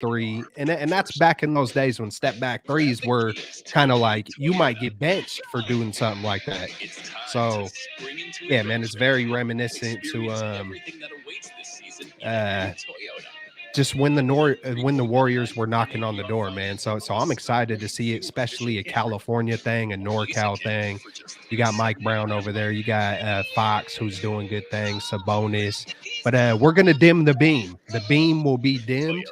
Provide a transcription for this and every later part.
three, and that's back in those days when step back threes were kind of like you might get benched for doing something like that. So yeah, man, it's very reminiscent to uh just when the Warriors were knocking on the door, man. So I'm excited to see it, especially a California thing, a NorCal thing. You got Mike Brown over there. You got Fox, who's doing good things, Sabonis. But we're gonna dim the beam. The beam will be dimmed.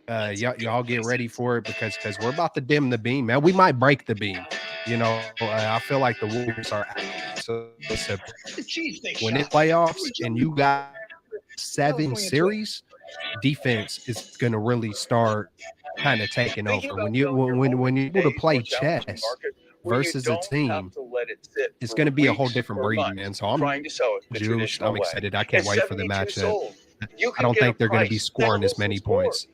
Y'all get ready for it because we're about to dim the beam, man. We might break the beam. I feel like the Warriors are absolutely when it's playoffs and you got 7 series, defense is going to really start kind of taking over. When you're able to play chess versus a team, it's going to be a whole different breed, man. So I'm juiced. I'm excited. I can't wait for the matchup. I don't think they're going to be scoring as many points.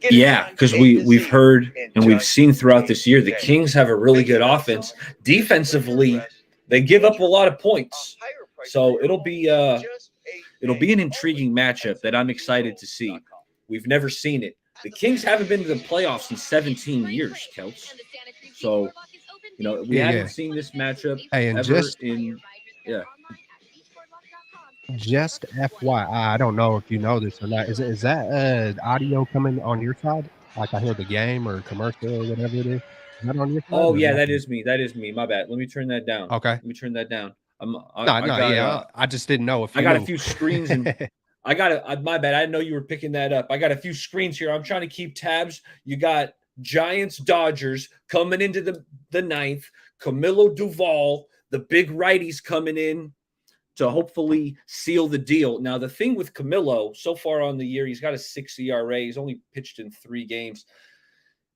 Yeah, because we've heard and we've seen throughout this year the Kings have a really good offense. Defensively, they give up a lot of points. So it'll be an intriguing matchup that I'm excited to see. We've never seen it. The Kings haven't been to the playoffs in 17 years, Kelts. So, we hadn't seen this matchup Hey, and ever in yeah. just FYI, I don't know if you know this or not. Is that audio coming on your side? Like I hear the game or commercial or whatever it is. Is that on your side Oh or is yeah, that that is me. That is me. My bad. Let me turn that down. okay? Let me turn that down. No, I no, got yeah. I just didn't know if I you got a knew. few screens and my bad. I didn't know you were picking that up. I got a few screens here. I'm trying to keep tabs. You got Giants, Dodgers coming into the ninth. Camilo Duval, the big righties coming in to hopefully seal the deal. Now, the thing with Camilo, so far on the year, he's got a 6 ERA. He's only pitched in 3 games.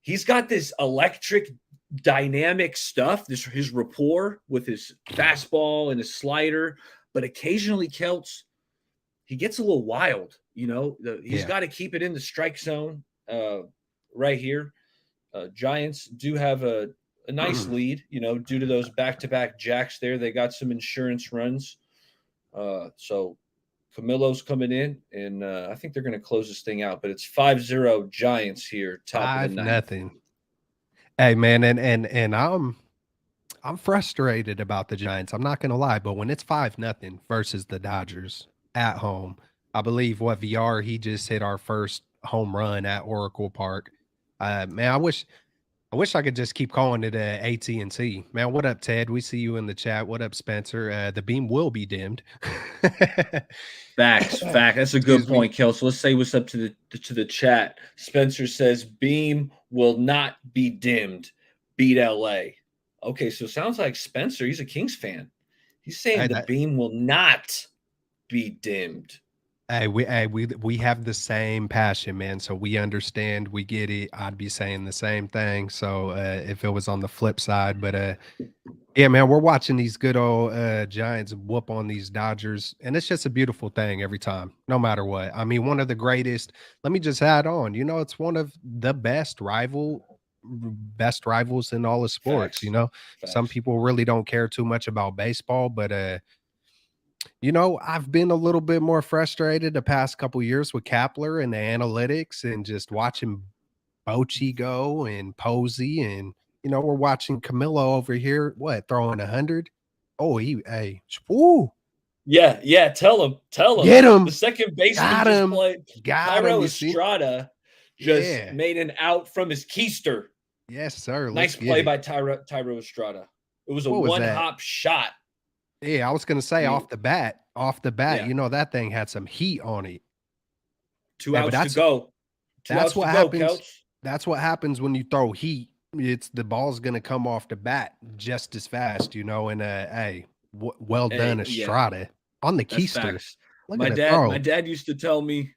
He's got this electric, dynamic stuff, his rapport with his fastball and his slider. But occasionally, Celts, he gets a little wild. He's got to keep it in the strike zone right here. Giants do have a nice lead, due to those back-to-back jacks there. They got some insurance runs. So Camilo's coming in, and I think they're going to close this thing out. But it's 5-0 Giants here, top of the ninth. 5-0. Hey man, and I'm frustrated about the Giants. I'm not gonna lie, but when it's 5-0 versus the Dodgers at home, I believe what VR he just hit our first home run at Oracle Park. Man, I wish I could just keep calling it AT&T. Man, what up, Ted? We see you in the chat. What up, Spencer? The beam will be dimmed. Facts. That's a good point, Kel. So let's say what's up to the chat. Spencer says beam will not be dimmed. Beat LA. Okay, so it sounds like Spencer, he's a Kings fan. He's saying the beam will not be dimmed. Hey, we have the same passion, man. So we understand, we get it. I'd be saying the same thing. So if it was on the flip side, but yeah, man, we're watching these good old Giants whoop on these Dodgers, and it's just a beautiful thing every time, no matter what. I mean, one of the greatest. Let me just add on. It's one of the best rivals in all of sports. Facts. Some people really don't care too much about baseball, but I've been a little bit more frustrated the past couple years with Kapler and the analytics and just watching Bochy go and Posey and we're watching Camilo over here, throwing 100. Oh, ooh. Yeah, tell him. Get him. The second baseman Got just him. played. Got Tyro him, Estrada just made an out from his keister. Yes, sir. Nice play by Tyro Estrada. It was a one-hop shot. Yeah, I was going to say off the bat, that thing had some heat on it. 2 outs to go. That's what happens. That's what happens when you throw heat. The ball's going to come off the bat just as fast, and hey, well done, Estrada on the keister. My dad used to tell me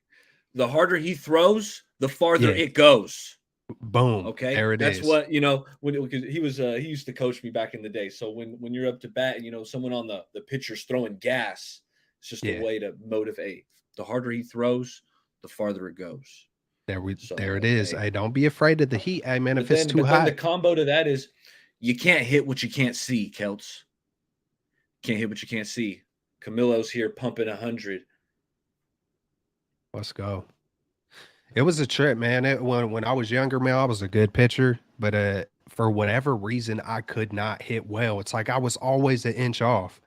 the harder he throws, the farther it goes. Boom. Okay, there it is. That's what because he used to coach me back in the day. So when you're up to bat, and someone on the pitcher's throwing gas, it's just a way to motivate. The harder he throws, the farther it goes. There it is. Hey, don't be afraid of the heat. Hey man, if it's too hot. Then the combo to that is you can't hit what you can't see, Celts. Can't hit what you can't see. Camilo's here pumping 100. Let's go. It was a trip, man. When I was younger, man, I was a good pitcher, but for whatever reason, I could not hit well. It's like I was always an inch off.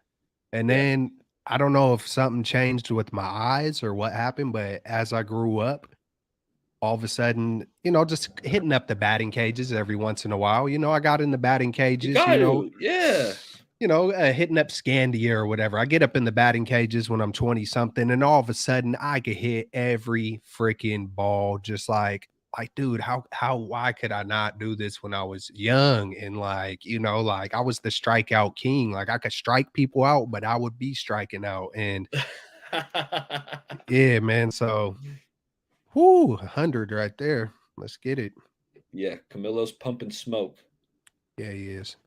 And Yeah. then I don't know if something changed with my eyes or what happened, but as I grew up, all of a sudden, just hitting up the batting cages every once in a while. I got in the batting You cages, got to. Yeah. hitting up Scandia or whatever. I get up in the batting cages when I'm 20 something, and all of a sudden I could hit every freaking ball, just like, dude, why could I not do this when I was young? And like I was the strikeout king. Like I could strike people out, but I would be striking out. And yeah, man. So, whoo, 100 right there. Let's get it. Yeah, Camilo's pumping smoke. Yeah, he is.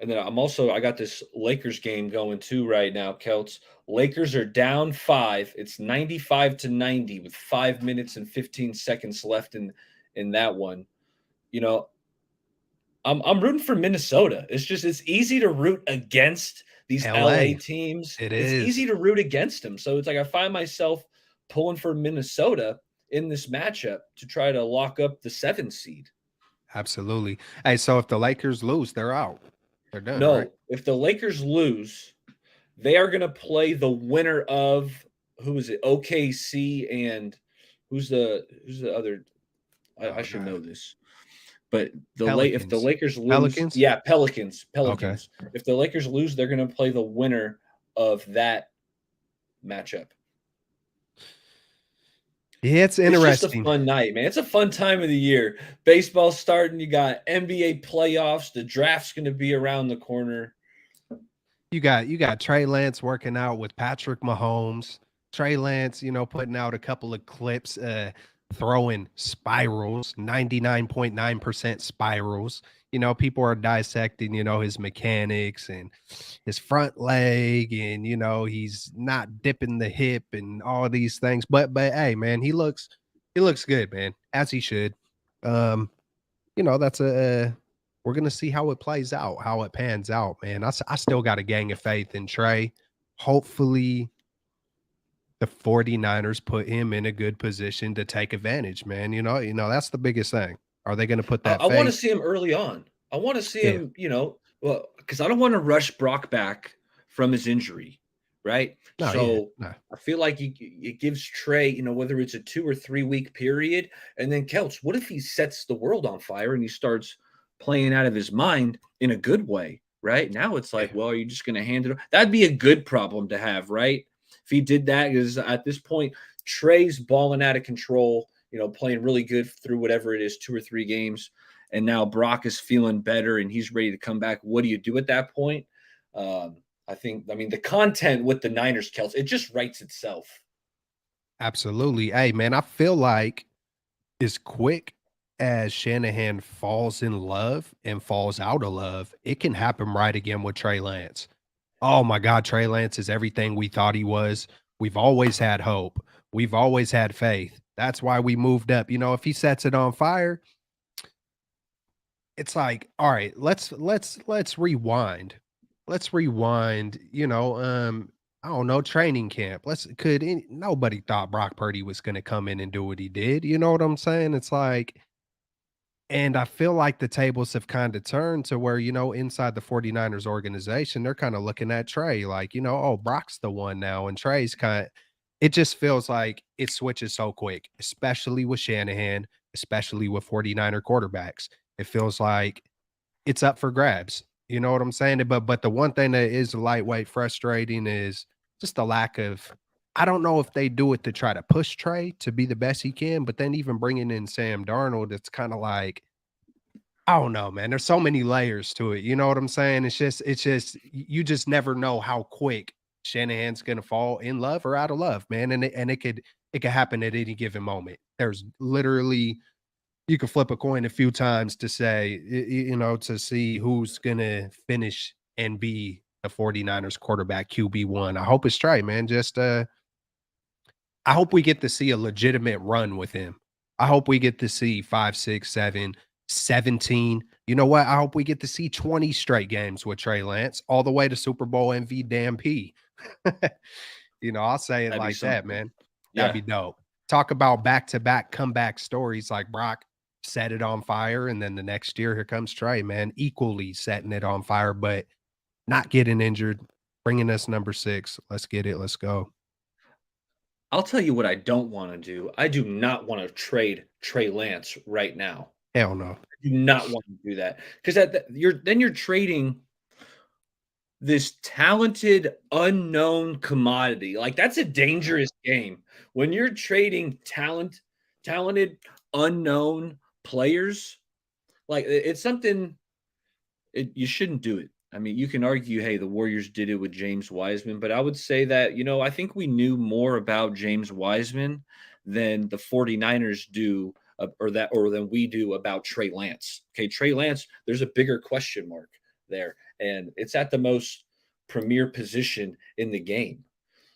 And then I got this Lakers game going too right now, Celts. Lakers are down 5. It's 95-90 with 5 minutes and 15 seconds left in that one. You know, I'm rooting for Minnesota. It's easy to root against these LA LA. teams. It It's easy is. to root against them. So it's like I find myself pulling for Minnesota in this matchup to try to lock up the 7 seed. Absolutely. Hey, so if the Lakers lose, they're out. They're done, right? No, if the Lakers lose, they are going to play the winner of who is it? OKC and who's the other? I Oh, should God. know this, but if the Pelicans. Lakers lose, Pelicans? yeah, Pelicans, Okay. Pelicans. If the Lakers lose, they're going to play the winner of that matchup. Yeah, it's It's just a interesting. fun night, man. It's a fun time of the year. Baseball's starting. You got NBA playoffs. The draft's going to be around the corner. You got Trey Lance working out with Patrick Mahomes. Trey Lance, putting out a couple of clips, throwing spirals, 99.9% spirals. People are dissecting, his mechanics and his front leg, and he's not dipping the hip and all these things. But hey, man, he looks good, man, as he should. Um, that's we're gonna see how it plays out, how it pans out, man. I still got a gang of faith in Trey. Hopefully, the 49ers put him in a good position to take advantage, man. That's the biggest thing. Are they gonna put that I want to faith? see him early on. I want to see Yeah. him, well, because I don't want to rush Brock back from his injury, right? No, yeah, So no. I feel like it gives Trey, whether it's a 2 or 3 week period, and then Celts, what if he sets the world on fire and he starts playing out of his mind in a good way, right? Now it's Yeah. like, well, are you just going to hand it? That'd be a good problem to have, right? If he did that, because at this point, Trey's balling out of control, playing really good through whatever it is, 2 or 3 games, and now Brock is feeling better and he's ready to come back. What do you do at that point? I mean, the content with the Niners, Kels, it just writes itself. Absolutely. Hey, man, I feel like as quick as Shanahan falls in love and falls out of love, it can happen right again with Trey Lance. Oh my God, Trey Lance is everything we thought he was. We've always had hope. We've always had faith. That's why we moved up. If he sets it on fire, it's like, all right, let's rewind. Let's rewind, I don't know, training camp. Nobody thought Brock Purdy was gonna come in and do what he did. You know what I'm saying? It's like, and I feel like the tables have kind of turned to where, inside the 49ers organization, they're kind of looking at Trey like, oh, Brock's the one now. And Trey's it just feels like it switches so quick, especially with Shanahan, especially with 49er quarterbacks. It feels like it's up for grabs. You know what I'm saying? But the one thing that is lightweight frustrating is just the lack of. I don't know if they do it to try to push Trey to be the best he can, but then even bringing in Sam Darnold, it's kind of like, I don't know, man. There's so many layers to it. You know what I'm saying? It's just you just never know how quick Shanahan's gonna fall in love or out of love, man. And it could happen at any given moment. There's literally you can flip a coin a few times to say, to see who's gonna finish and be the 49ers quarterback QB1. I hope it's Trey, man. Just I hope we get to see a legitimate run with him. I hope we get to see 5, 6, 7, 17. You know what? I hope we get to see 20 straight games with Trey Lance all the way to Super Bowl MVP. I'll say it That'd be like that, something. man. That'd Yeah. be dope. talk about back-to-back comeback stories like Brock set it on fire, and then the next year, here comes Trey, man, equally setting it on fire, but not getting injured, bringing us number 6. Let's get it. Let's go. I'll tell you what I don't want to do. I do not want to trade Trey Lance right now. Hell no. I do not want to do that because you're trading this talented unknown commodity. Like that's a dangerous game when you're trading talented unknown players. Like it's something you shouldn't do it. I mean, you can argue, hey, the Warriors did it with James Wiseman, but I would say that, I think we knew more about James Wiseman than the 49ers do or than we do about Trey Lance. Okay, Trey Lance, there's a bigger question mark there, and it's at the most premier position in the game.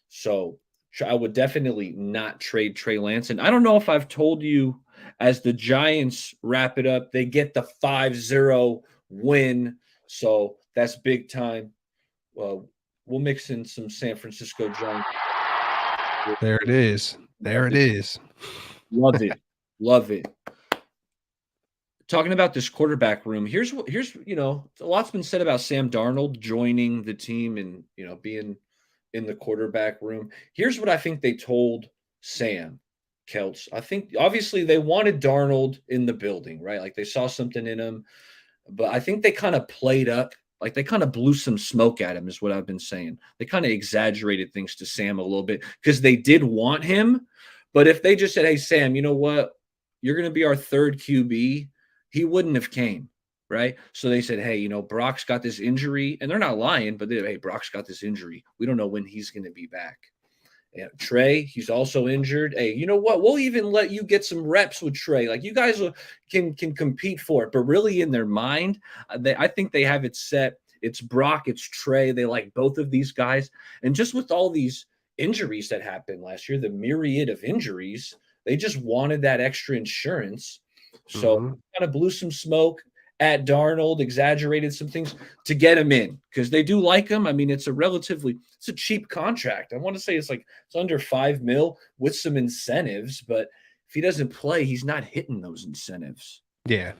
So I would definitely not trade Trey Lance. And I don't know if I've told you, as the Giants wrap it up, they get the 5-0 win. So that's big time. Well, we'll mix in some San Francisco Giants. There it is. There it is. Love it. Love it. Talking about this quarterback room, here's a lot's been said about Sam Darnold joining the team and being in the quarterback room. Here's what I think they told Sam Kelts. I think obviously they wanted Darnold in the building, right? Like they saw something in him, but I think they kind of played up. Like they kind of blew some smoke at him is what I've been saying. They kind of exaggerated things to Sam a little bit because they did want him. But if they just said, hey, Sam, you know what? You're going to be our third QB, he wouldn't have came, right? So they said, hey, Brock's got this injury. And they're not lying, but hey, Brock's got this injury. We don't know when he's going to be back. And Trey, he's also injured. Hey, you know what? We'll even let you get some reps with Trey. Like you guys can compete for it. But really in their mind, I think they have it set. It's Brock, it's Trey. They like both of these guys. And just with all these injuries that happened last year, the myriad of injuries, they just wanted that extra insurance. So kind of blew some smoke at Darnold, exaggerated some things to get him in because they do like him. I mean, it's a cheap contract. I want to say it's under $5 million with some incentives, but if he doesn't play, he's not hitting those incentives. Yeah.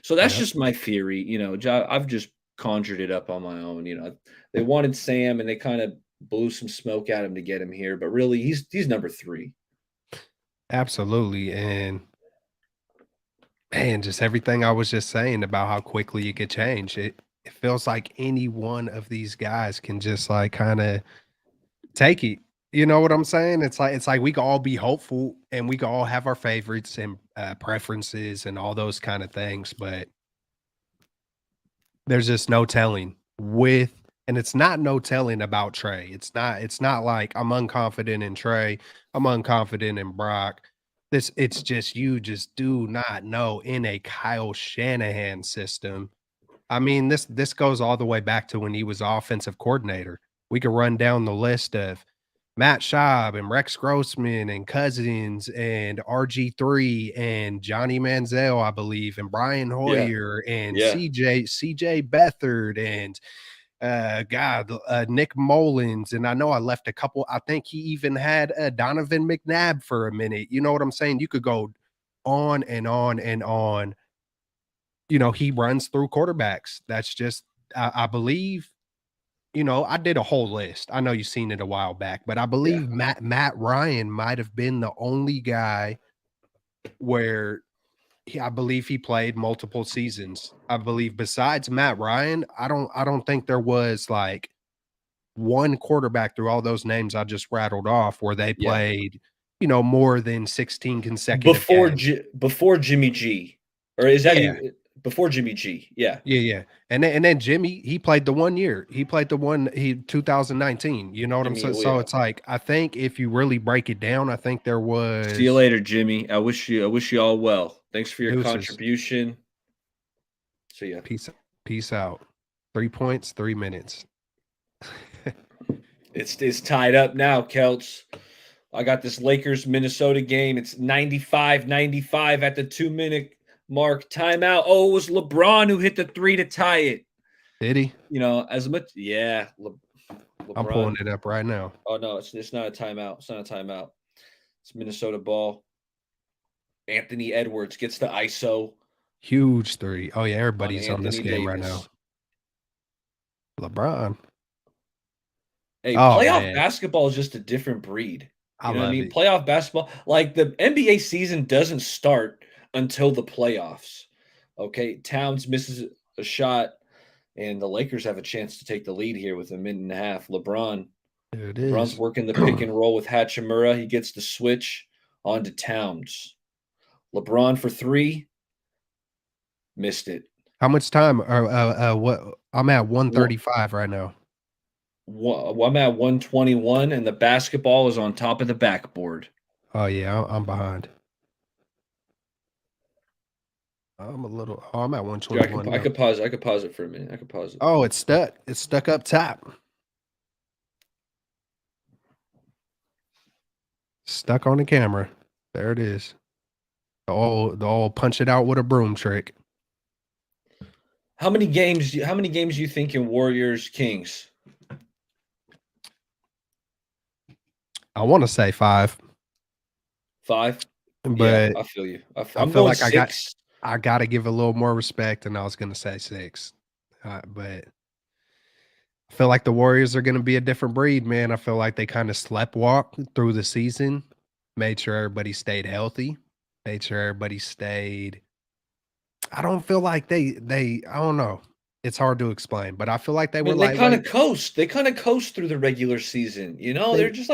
So that's just my theory. I've just conjured it up on my own. They wanted Sam and they kind of blew some smoke at him to get him here, but really he's number 3. Absolutely. And man, just everything I was just saying about how quickly it could change. It feels like any one of these guys can just kind of take it. You know what I'm saying? It's like we can all be hopeful and we can all have our favorites and preferences and all those kind of things, but there's just no telling and it's not no telling about Trey. It's not like I'm unconfident in Trey. I'm unconfident in Brock. It's just you just do not know in a Kyle Shanahan system. I mean, this goes all the way back to when he was offensive coordinator. We could run down the list of Matt Schaub and Rex Grossman and Cousins and RG3 and Johnny Manziel, I believe, and Brian Hoyer and CJ Beathard and Nick Mullins, and I know I left a couple. I think he even had Donovan McNabb for a minute. You know what I'm saying? You could go on and on and on. He runs through quarterbacks. That's just, I believe. I did a whole list. I know you've seen it a while back, but I believe Matt Ryan might have been the only guy where I believe he played multiple seasons. I believe besides Matt Ryan, I don't think there was one quarterback through all those names I just rattled off where they played, more than 16 consecutive games. Before Jimmy G, or is that before Jimmy G? Yeah. And then Jimmy, he played the 1 year. He played 2019. You know what I'm saying? So it's like I think if you really break it down, I think there was. See you later, Jimmy. I wish you all well. Thanks for your contribution. See ya. Peace out. 3 points, 3 minutes. It's tied up now, Celts. I got this Lakers Minnesota game. It's 95-95 at the 2-minute mark. Timeout. Oh, it was LeBron who hit the 3 to tie it. Did he? As much. LeBron. I'm pulling it up right now. Oh no, it's not a timeout. It's not a timeout. It's Minnesota ball. Anthony Edwards gets the ISO Huge three. Oh, yeah, on everybody's on this Anthony game right now. Davis. LeBron. Hey, Oh, playoff man. basketball is just a different breed. I You know what I love mean? it. Playoff basketball, like the NBA season doesn't start until the playoffs. Okay, Towns misses a shot, and the Lakers have a chance to take the lead here with a minute and a half. There it LeBron's is. working the pick and roll with Hachimura. He gets the switch onto Towns. LeBron for three, missed it. How much time what I'm at Wha- 135 right now. I'm at 121, and the basketball is on top of the backboard. Oh, yeah, I'm behind. I'm at Dude, 121 I now. could pause. I could pause it for a minute. I could pause it. Oh, it's stuck. It's stuck up top. Stuck on the camera. There it is. The old punch it out with a broom trick. How many games? How many games do you think in Warriors Kings? I want to say 5, 5. Yeah, but I feel you. I I'm feel going like 6. I got to give a little more respect, and I was going to say 6. But I feel like the Warriors are going to be a different breed, man. I feel like they kind of sleptwalked through the season, made sure everybody stayed healthy, made sure everybody stayed. I don't feel like I don't know. It's hard to explain, but I feel like they I were mean, they kind lightweight. of coast. They kind of coast through the regular season. You know, They they're just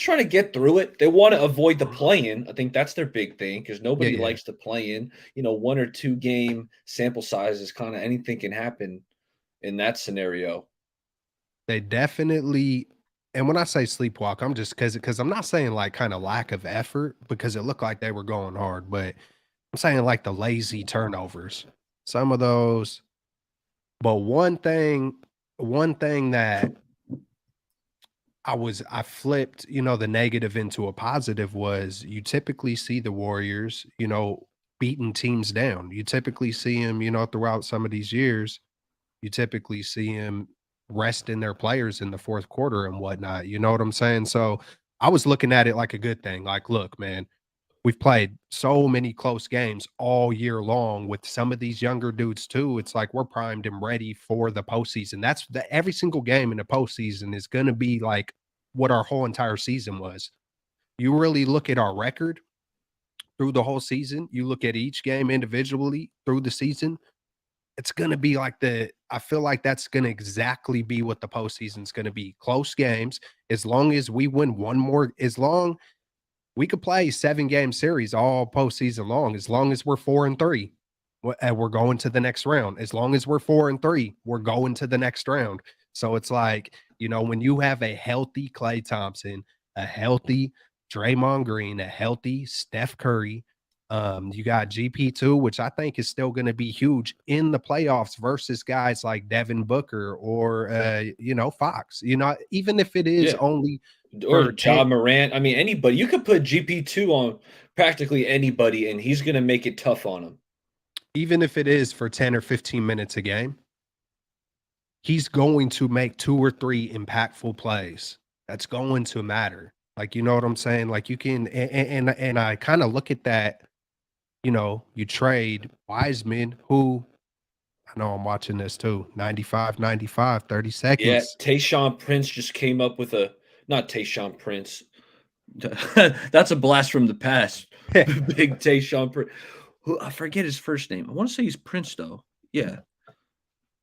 trying to get through it. They want to avoid the play-in. I think that's their big thing because yeah, nobody yeah. likes to play in. You know, 1 or 2 game sample size is kind of anything can happen in that scenario. They definitely, and when I say sleepwalk, I'm just because I'm not saying like kind of lack of effort because it looked like they were going hard, but I'm saying like the lazy turnovers. Some of those, but one thing that I flipped, the negative into a positive was you typically see the Warriors, beating teams down. You typically see them, throughout some of these years, you typically see them resting their players in the fourth quarter and whatnot. You know what I'm saying? So I was looking at it like a good thing. Like, look, man, we've played so many close games all year long with some of these younger dudes too. It's like we're primed and ready for the postseason. Every single game in the postseason is going to be like what our whole entire season was. You really look at our record through the whole season. You look at each game individually through the season. It's gonna be like I feel like that's gonna exactly be what the postseason's gonna be. Close games. As long as we win one more, as long we could play 7-game series all postseason long, as long as we're 4-3. And we're going to the next round. As long as we're 4-3, we're going to the next round. So it's like, when you have a healthy Klay Thompson, a healthy Draymond Green, a healthy Steph Curry, you got GP2, which I think is still going to be huge in the playoffs versus guys like Devin Booker or Fox. Even if it is Yeah, only or for Ja 10, Morant. I mean, anybody. You could put GP2 on practically anybody, and he's going to make it tough on them. even if it is for 10 or 15 minutes a game, he's going to make 2 or 3 impactful plays. That's going to matter. Like, you know what I'm saying? Like you can and I kind of look at that, you trade Wiseman, who I know I'm watching this too. 95, 95, 30 Yeah, seconds. Tayshaun Prince just came up with a not Tayshaun Prince. That's a blast from the past. Big Tayshaun Prince. Who I forget his first name. I want to say he's Prince though. Yeah,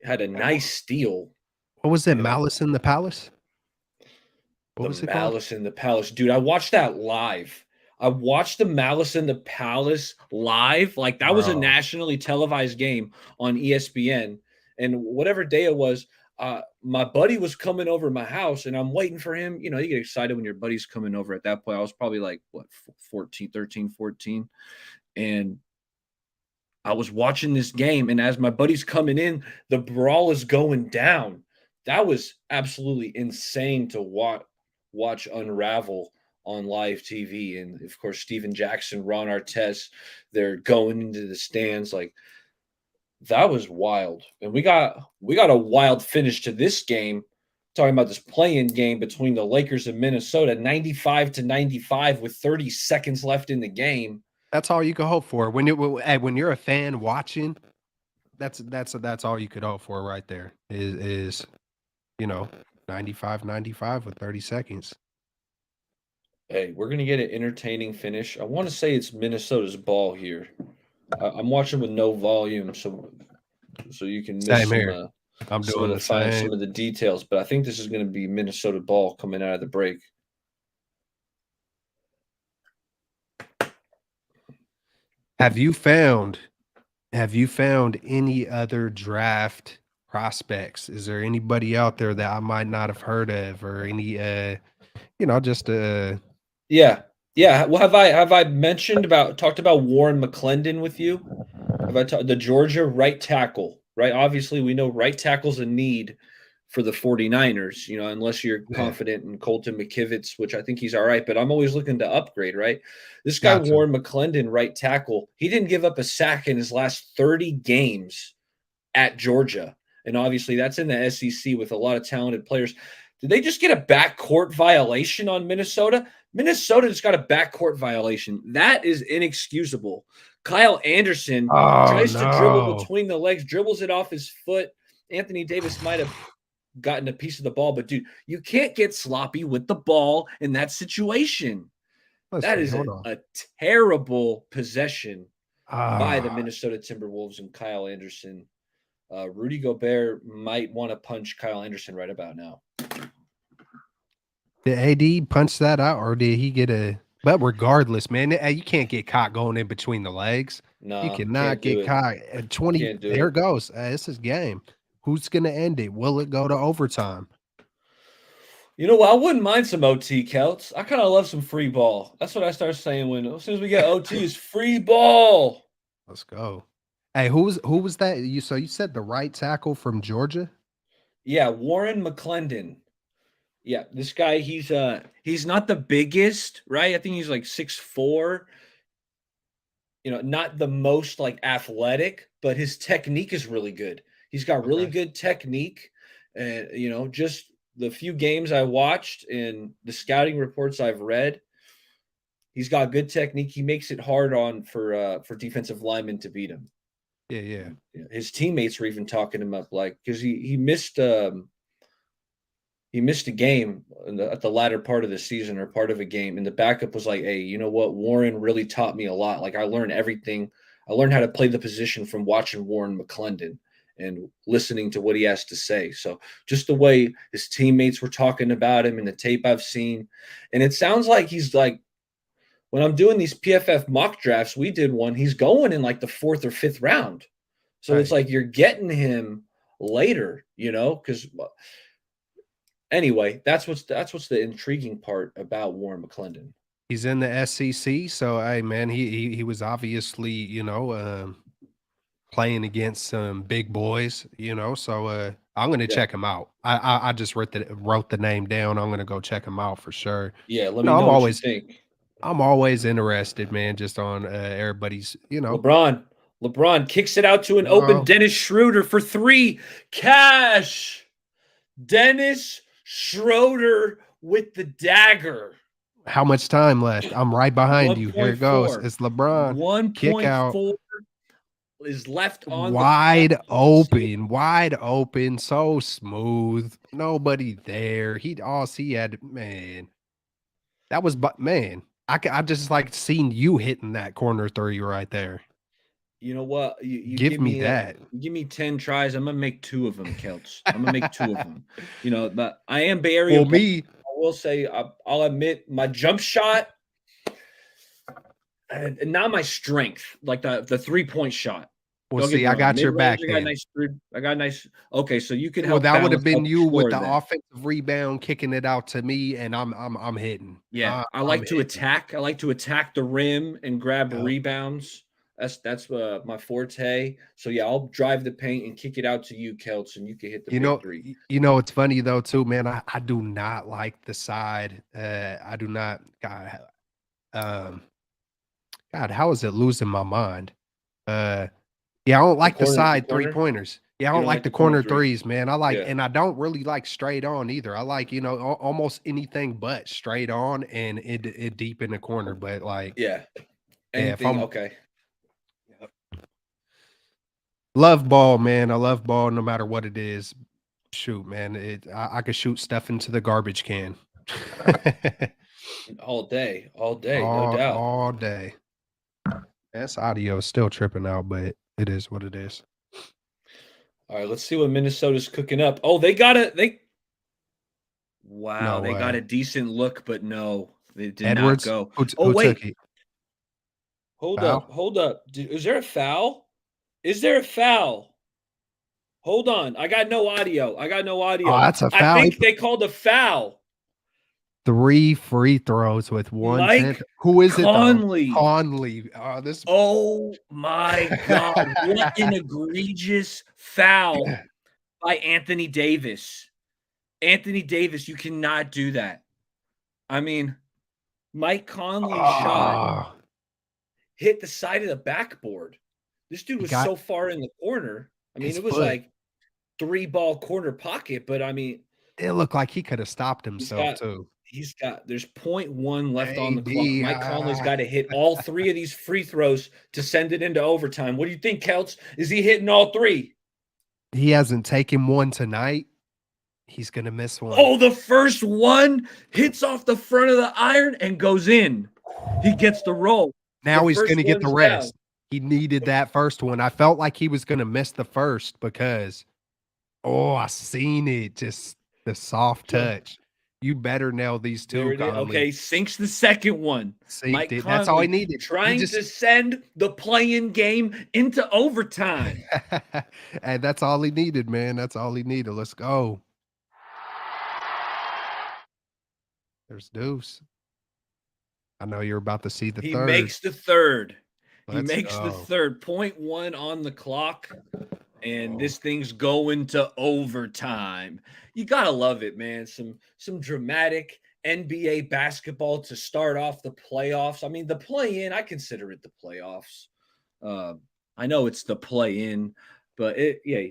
had a nice steal. What was it? You know, Malice in the Palace? What the was it called? Malice in the Palace, dude. I watched that live. I watched the Malice in the Palace live. Like that was a Bro. nationally televised game on ESPN, and whatever day it was. My buddy was coming over my house and I'm waiting for him. You know, you get excited when your buddy's coming over at that point. I was probably like, what, 14, 13, 14. And I was watching this game. And as my buddy's coming in, the brawl is going down. That was absolutely insane to watch unravel on live TV. And of course, Steven Jackson, Ron Artest, they're going into the stands. Like that was wild. And we got a wild finish to this game Talking about this play-in game between the Lakers and Minnesota, 95-95 with 30 seconds left in the game. That's all you can hope for. When you're a fan watching, that's all you could hope for right there is, you know, 95-95 with 30 seconds. Hey, we're gonna get an entertaining finish. I want to say it's Minnesota's ball here. I'm watching with no volume, so you can miss Same here. I'm some of doing the the same. some of the details. But I think this is going to be Minnesota ball coming out of the break. Have you found any other draft prospects? Is there anybody out there that I might not have heard of, or any just Yeah, yeah. Well, have I mentioned about talked about Warren McClendon with you? Have I talked the Georgia right tackle? Right. Obviously, we know right tackle's a need for the 49ers, unless you're yeah, confident in Colton McKivitz, which I think he's all right, but I'm always looking to upgrade, right? This guy, gotcha. Warren McClendon, right tackle, he didn't give up a sack in his last 30 games at Georgia. And obviously, that's in the SEC with a lot of talented players. Did they just get a backcourt violation on Minnesota? Minnesota just got a backcourt violation. That is inexcusable. Kyle Anderson Oh tries to dribble no. between the legs, dribbles it off his foot. Anthony Davis might have gotten a piece of the ball, but dude, you can't get sloppy with the ball in that situation. Let's That see. is Hold on. a terrible possession by the Ah, Minnesota Timberwolves and Kyle Anderson. Rudy Gobert might want to punch Kyle Anderson right about now. did AD punch that out, or did he get a? But regardless, man, you can't get caught going in between the legs. You Nah, cannot can't do get it. caught at 20. Can't do Here it it. goes. This is game. Who's gonna end it? Will it go to overtime? You know what? I wouldn't mind some OT, Celts. I kind of love some free ball. That's what I start saying when as soon as we get OT is free ball. Let's go. Hey, who was that? You said the right tackle from Georgia? Yeah, Warren McClendon. Yeah, this guy, he's not the biggest, right? I think he's like 6'4", not the most like athletic, but his technique is really good. He's got really Okay. good technique. And just the few games I watched and the scouting reports I've read, he's got good technique. He makes it hard on for defensive linemen to beat him. Yeah, yeah. His teammates were even talking him up like because he missed a game at the latter part of the season or part of a game, and the backup was like, "Hey, you know what? Warren really taught me a lot. Like I learned everything. I learned how to play the position from watching Warren McClendon and listening to what he has to say. So just the way his teammates were talking about him in the tape I've seen, and it sounds like he's like when I'm doing these PFF mock drafts, we did one. He's going in like the 4th or 5th round. So it's Hey, like you're getting him later, because anyway, that's what's the intriguing part about Warren McClendon. he's in the SEC, so hey, man, he was obviously playing against some big boys, So I'm gonna Yeah, check him out. I just wrote the name down. I'm gonna go check him out for sure. yeah. Let You me know, know what you think. I'm always interested, man, just on everybody's, LeBron kicks it out to an open Oh, Dennis Schroeder for three. Cash. Dennis Schroeder with the dagger. how much time left? I'm right behind you. Here it goes. 1.4. It's LeBron. Kick out. 1.4 is left on the clock. Wide open, so smooth. Nobody there. He had, man. That was, but man, I just like seeing you hitting that corner three right there. You know what? You Give me that. give me 10 tries. I'm gonna make two of them, Celts. I'm gonna make two of them. But I am Bay Area Well, born. me, I will say I'll admit my jump shot and not my strength, like the 3-point shot. well, Don't get see, me I wrong. got your Mid-range, back I got a then. nice three. I got a nice. Okay, so you can Well, help that would have balance, been help you with explore the that. offensive rebound, kicking it out to me, and I'm hitting. Yeah, I I'm like to hitting. attack. I like to attack the rim and grab Yep. rebounds. That's my forte. So yeah, I'll drive the paint and kick it out to you, Celts, and you can hit the big three. It's funny though too, man. I do not like the side. I do not. Um, God, how is it losing my mind? Yeah, I don't The like the corner, the side three corner. pointers. Yeah, I You don't don't like like the the corner corner three? threes, man. I like Yeah. and I don't really like straight on either. I like, almost anything but straight on and it deep in the corner. But like, Yeah. yeah, if Anything. I'm Okay. love ball, man. I love ball no matter what it is. Shoot, man. I could shoot stuff into the garbage can. All day, no all doubt. all day. That's audio is still tripping out, but it is what it is. All right, let's see what Minnesota's cooking up. Oh, they wow, No they got way. a decent look, but no, they did not Edwards? go. Oh, Who took wait, it? hold up, Foul? hold up. Is there a foul? Is there a foul? Hold on, I got no audio. I got no Oh, audio. that's a I foul. He think they called a foul. 3 free throws with 1/10. Mike Who is it though? Conley. Conley. Oh, this Oh my God. What an egregious foul by Anthony Davis. Anthony Davis, you cannot do that. I mean, Mike Conley's shot oh, hit the side of the backboard. This dude he was got so far in the corner. I mean, his it was foot. like 3-ball corner pocket, but I mean, It looked like he could have stopped he's himself got too. there's point 0.1 left on the clock. AD, Mike Conley's got to hit all 3 of these free throws to send it into overtime. What do you think, Celts? Is he hitting all 3? he hasn't taken one tonight. He's gonna miss one. Oh, the first one hits off the front of the iron and goes in. He gets the roll. The Now he's first gonna get the one's down. rest. He needed that first one. I felt like he was gonna miss the first because I seen it. Just the soft touch. You better nail these There 2, it is. Conley. Okay, sinks the second one. Synced Mike it. That's all he Conley needed. He trying just to send the play-in game into overtime. and that's all he needed, man. That's all he needed. Let's go. There's Deuce. I know you're about to see the He third. makes the third. He Let's makes the go. third. Point 0.1 on the clock, and Oh, this thing's going to overtime. You gotta love it, man. Some dramatic NBA basketball to start off the playoffs. I mean, the play-in, I consider it the playoffs. I know it's the play-in, but yeah.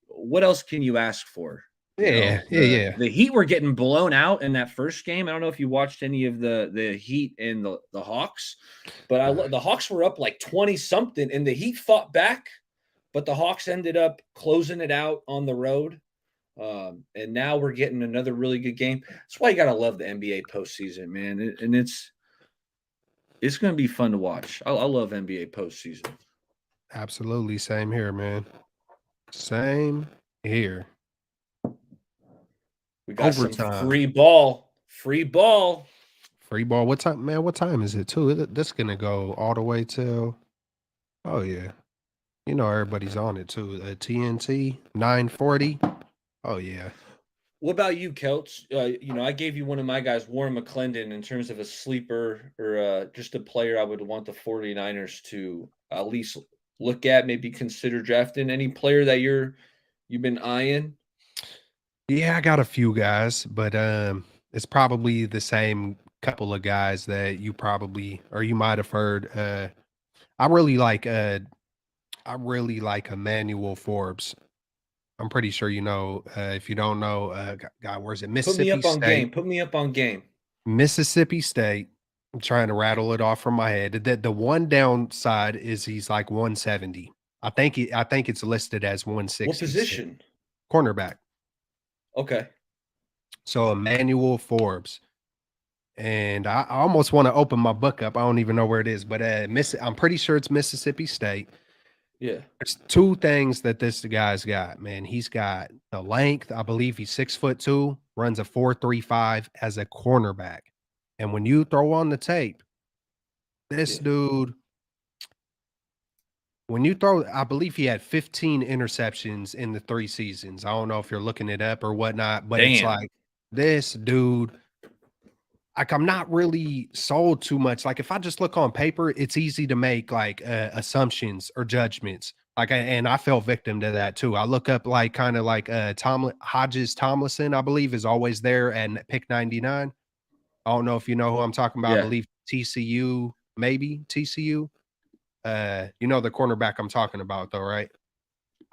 What else can you ask for? You yeah, know, yeah, yeah. the Heat were getting blown out in that first game. I don't know if you watched any of the Heat and the Hawks, but the Hawks were up like 20 something, and the Heat fought back, but the Hawks ended up closing it out on the road. And now we're getting another really good game. That's why you gotta love the NBA postseason, man. And it's gonna be fun to watch. I love NBA postseason. Absolutely. Same here, man. Same here. We got some Overtime. free ball. Free ball. Free ball. What time, man? What time is it, too? This gonna go all the way till. Oh, yeah. You know, everybody's on it, too. TNT 940. Oh, yeah. What about you, Celts? I gave you one of my guys, Warren McClendon, in terms of a sleeper or just a player I would want the 49ers to at least look at, maybe consider drafting. Any player that you've been eyeing? Yeah, I got a few guys, but it's probably the same couple of guys that you probably or you might have heard. I really like Emmanuel Forbes. I'm pretty sure you know. If you don't know, guy, where's it? Put me Mississippi up on State. game. Put me up on game. Mississippi State. I'm trying to rattle it off from my head. The one downside is he's like 170. I think it's listed as What 166. position? Cornerback. Okay. So Emmanuel Forbes. And I almost want to open my book up. I don't even know where it is, but I'm pretty sure it's Mississippi State. Yeah. There's 2 things that this guy's got, man. He's got the length. I believe he's 6'2", runs a 4.35 as a cornerback. And when you throw on the tape, this Yeah. dude, I believe he had 15 interceptions in the 3 seasons. I don't know if you're looking it up or whatnot, but it's Damn. like this dude. Like, I'm not really sold too much. Like, if I just look on paper, it's easy to make like assumptions or judgments. Like, and I fell victim to that too. I look up like kind of like Hodges Tomlinson, I believe, is always there at pick 99. I don't know if you know who I'm talking about. I Yeah. believe TCU, maybe TCU. You know the cornerback I'm talking about, though, right?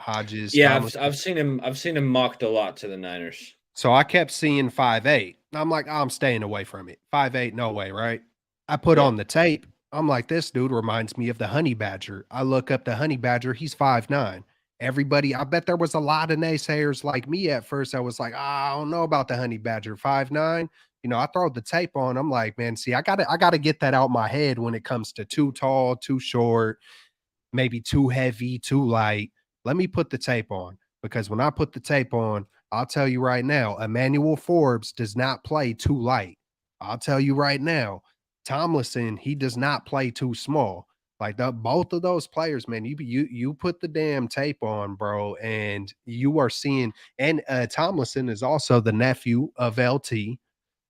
Hodges, Yeah, Tomlinson. I've seen him mocked a lot to the Niners. So I kept seeing 5'8". I'm like, I'm staying away from it. 5'8", no way, right? I put Yeah. on the tape. I'm like, this dude reminds me of the honey badger. I look up the honey badger. He's 5'9". Everybody, I bet there was a lot of naysayers like me at first. I was like, I don't know about the honey badger, 5'9". I throw the tape on. I'm like, man, see, I gotta get that out my head when it comes to too tall, too short, maybe too heavy, too light. Let me put the tape on, because when I put the tape on, I'll tell you right now, Emmanuel Forbes does not play too light. I'll tell you right now, Tomlinson, he does not play too small. Like both of those players, man, you put the damn tape on, bro, and you are seeing. And Tomlinson is also the nephew of LT,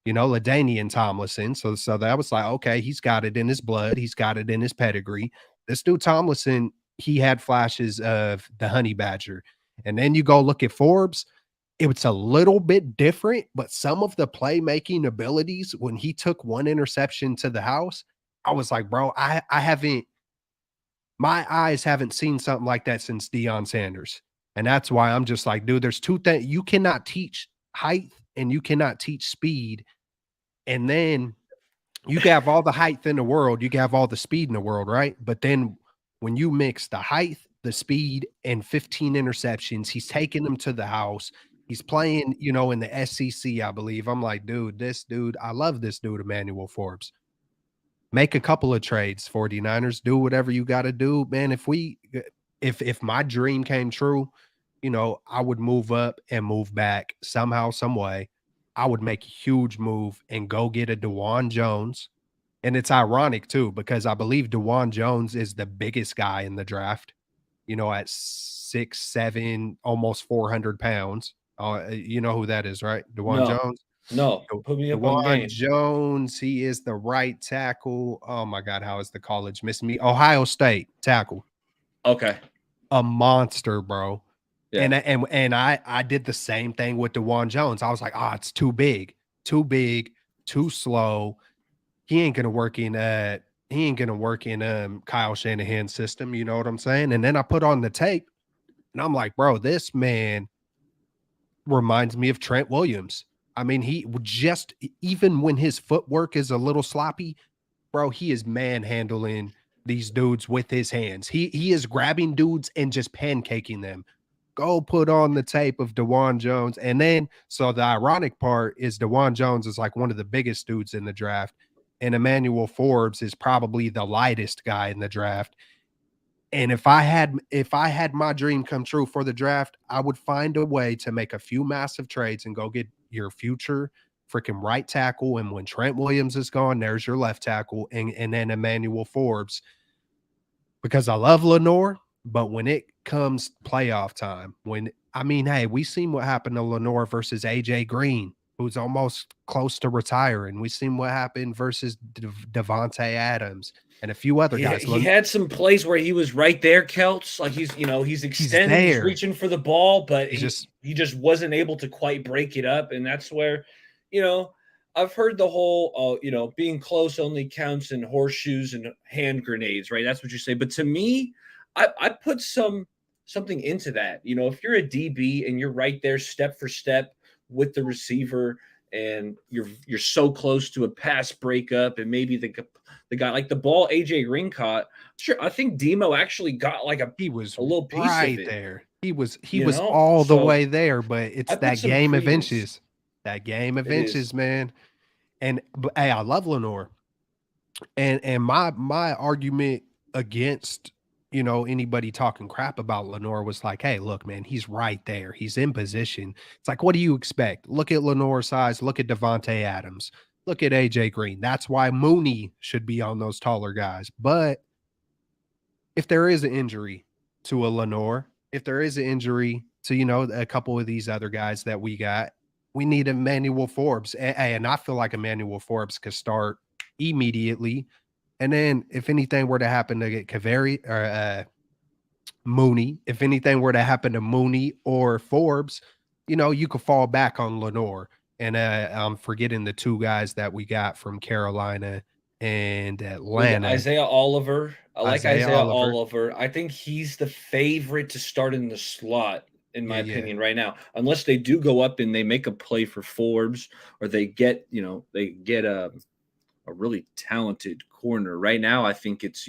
LaDainian Tomlinson. So that was like, okay, he's got it in his blood, he's got it in his pedigree. This dude Tomlinson, he had flashes of the honey badger. And then you go look at Forbes, it was a little bit different, but some of the playmaking abilities when he took one interception to the house, I was like, bro, I haven't my eyes haven't seen something like that since Deion Sanders. And that's why I'm just like, dude, there's two things. You cannot teach height and you cannot teach speed. And then you can have all the height in the world, you can have all the speed in the world, right? But then when you mix the height, the speed, and 15 interceptions, he's taking them to the house. He's playing, in the SEC, I believe. I'm like, dude, this dude, I love this dude, Emmanuel Forbes. Make a couple of trades, 49ers. Do whatever you got to do, man. If my dream came true, I would move up and move back somehow, some way. I would make a huge move and go get a DeJuan Jones. And it's ironic too, because I believe DeJuan Jones is the biggest guy in the draft, at 6'7", almost 400 pounds. You know who that is, right? DeJuan No, Jones. no. Put me up on DeJuan game. Jones, he is the right tackle. Oh my God, how is the college missing me? Ohio State tackle. Okay. A monster, bro. Yeah. And I did the same thing with DeJuan Jones. I was like, it's too big, too slow. He ain't gonna work in Kyle Shanahan's system. You know what I'm saying? And then I put on the tape, and I'm like, bro, this man reminds me of Trent Williams. I mean, he just even when his footwork is a little sloppy, bro, he is manhandling these dudes with his hands. He is grabbing dudes and just pancaking them. Go put on the tape of DeJuan Jones. And then, so the ironic part is DeJuan Jones is like one of the biggest dudes in the draft. And Emmanuel Forbes is probably the lightest guy in the draft. And if I had my dream come true for the draft, I would find a way to make a few massive trades and go get your future freaking right tackle. And when Trent Williams is gone, there's your left tackle, and then Emmanuel Forbes. Because I love Lenore, but when it comes playoff time, hey, we seen what happened to Lenore versus AJ Green, who's almost close to retiring. We seen what happened versus Devontae Adams and a few other guys. He had some plays where he was right there, Celts. Like he's extending, he's reaching for the ball, but he just wasn't able to quite break it up. And that's where, I've heard the whole, being close only counts in horseshoes and hand grenades, right? That's what you say. But to me, I put something into that. If you're a DB and you're right there step for step with the receiver, and you're so close to a pass breakup, and maybe the guy, like the ball AJ Green caught. Sure, I think Demo actually got like a little piece right of it. There. He was all the way there, but it's that game of credence. inches. That game of inches, man. But hey, I love Lenore. And my argument against anybody talking crap about Lenore was like, hey, look, man, he's right there. He's in position. It's like, what do you expect? Look at Lenore's size. Look at Devontae Adams. Look at AJ Green. That's why Mooney should be on those taller guys. But if there is an injury to a Lenore, if there is an injury to, a couple of these other guys that we got, we need Emmanuel Forbes. And I feel like Emmanuel Forbes could start immediately. And then if anything were to happen to get Kaveri or Mooney, if anything were to happen to Mooney or Forbes, you could fall back on Lenore. And I'm forgetting the two guys that we got from Carolina. and With Atlanta. Isaiah Oliver. I like Isaiah Isaiah Oliver. Oliver. I think he's the favorite to start in the slot, in my Yeah, yeah, opinion, right now. Unless they do go up and they make a play for Forbes, or they get, a really talented corner. Right now, I think it's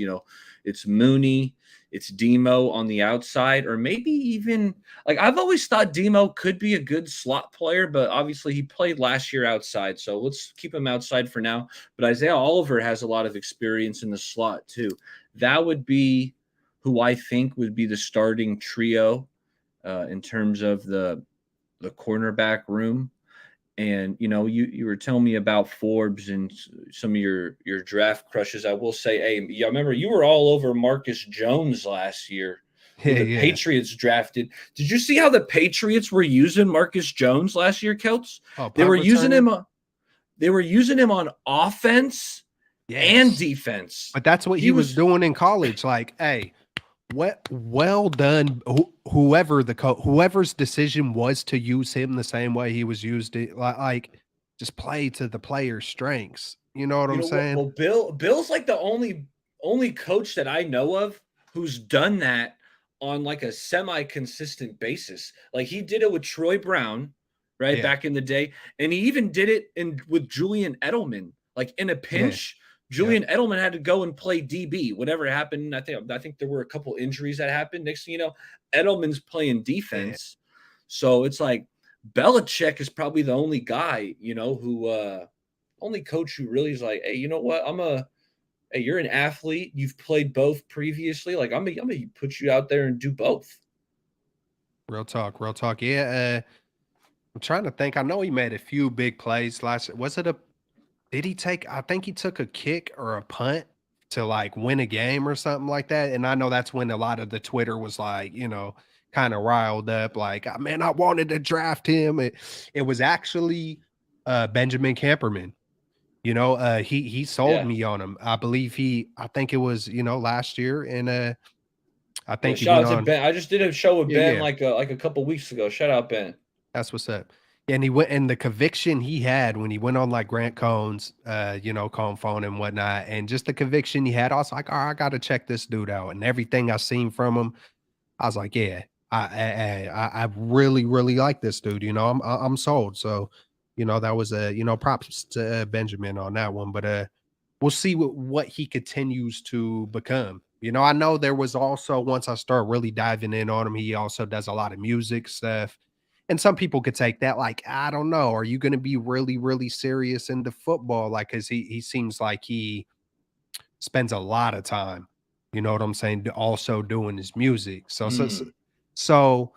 Mooney, it's Demo on the outside, or maybe even like I've always thought Demo could be a good slot player, but obviously he played last year outside, so let's keep him outside for now. But Isaiah Oliver has a lot of experience in the slot too. That would be who I think would be the starting trio in terms of the cornerback room. And you were telling me about Forbes and some of your draft crushes. I will say, hey, yeah, I remember you were all over Marcus Jones last year, who yeah, the yeah. Patriots drafted. Did you see how the Patriots were using Marcus Jones last year, Kelts? Oh, They punt were using returner. him. They were using him on offense and Yes, defense. but that's what He he was was, doing in college. Like, hey, well done, whoever whoever's decision was to use him the same way he was used. Like, just play to the player's strengths. You know what you I'm know what? saying? Well, Bill's like the only coach that I know of who's done that on like a semi-consistent basis. Like he did it with Troy Brown, right, Yeah, back in the day, and he even did it in with Julian Edelman. Like in a yeah, pinch, yeah, Julian Edelman had to go and play DB. Whatever happened, I think there were a couple injuries that happened. Next thing you know, Edelman's playing yeah. defense. So it's like Belichick is probably the only guy, who only coach who really is like, hey, you know what? Hey, you're an athlete. You've played both previously. Like I'm gonna put you out there and do both. Real talk, real talk. Yeah, I'm trying to think. I know he made a few big plays last. Was it a? Did he take? I think he took a kick or a punt to like win a game or something like that. And I know that's when a lot of the Twitter was like, kind of riled up. Like, "Ah, man, I wanted to draft him." It was actually Benjamin Camperman. He sold Yeah. me on him. I believe I think it was last year, and I Yeah. think he Shout went out to on. Ben. I just did a show with Yeah, Ben yeah. like a couple weeks ago. Shout out Ben. That's what's up. Yeah, and he went and the conviction he had when he went on like Grant Cohn's, Cohn phone and whatnot, and just the conviction he had, I was like, "Oh, I gotta check this dude out." And everything I seen from him, I was like, "Yeah, I really, really like this dude." I'm sold. So, that was props to Benjamin on that one. But we'll see what he continues to become. I know there was also once I start really diving in on him, he also does a lot of music stuff. And some people could take that like, I don't know, are you going to be really, really serious into football? Like, cause he seems like he spends a lot of time, you know what I'm saying? Also doing his music. Mm. So,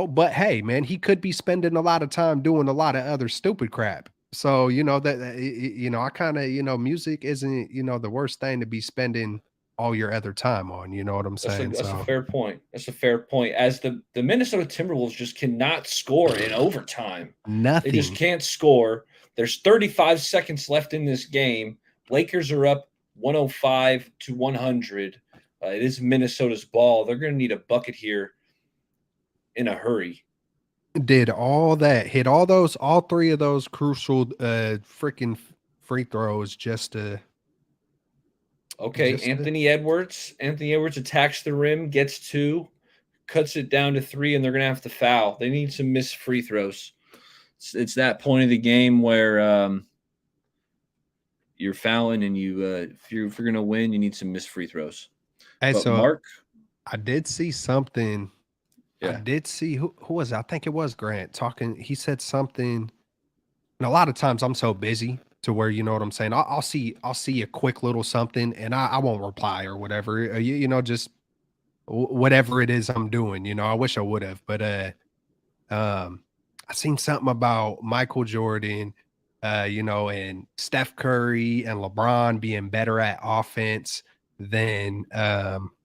but hey, man, he could be spending a lot of time doing a lot of other stupid crap. So, I kind of, music isn't, the worst thing to be spending all your other time on. You know what I'm That's a saying? that's a So, fair point. That's a fair point. As the Minnesota Timberwolves just cannot score in overtime. They just nothing. can't score. There's 35 seconds left in this game. Lakers are up 105 to 100. It is Minnesota's ball. They're going to need a bucket here in a hurry. Did all that, hit all three of those crucial freaking free throws Okay, just to Anthony Edwards. Anthony Edwards attacks the rim, gets two, cuts it down to three, and they're going to have to foul. They need some missed free throws. It's that point of the game where you're fouling, and if you're going to win, you need some missed free throws. Hey, But so Mark, I did see something. I yeah, did see who was it? I think it was Grant talking. He said something, and a lot of times I'm so busy to where you know what I'm saying. I'll see a quick little something, and I won't reply or whatever. Just whatever it is I'm doing. I wish I would have, but Um, I seen something about Michael Jordan, and Steph Curry and LeBron being better at offense than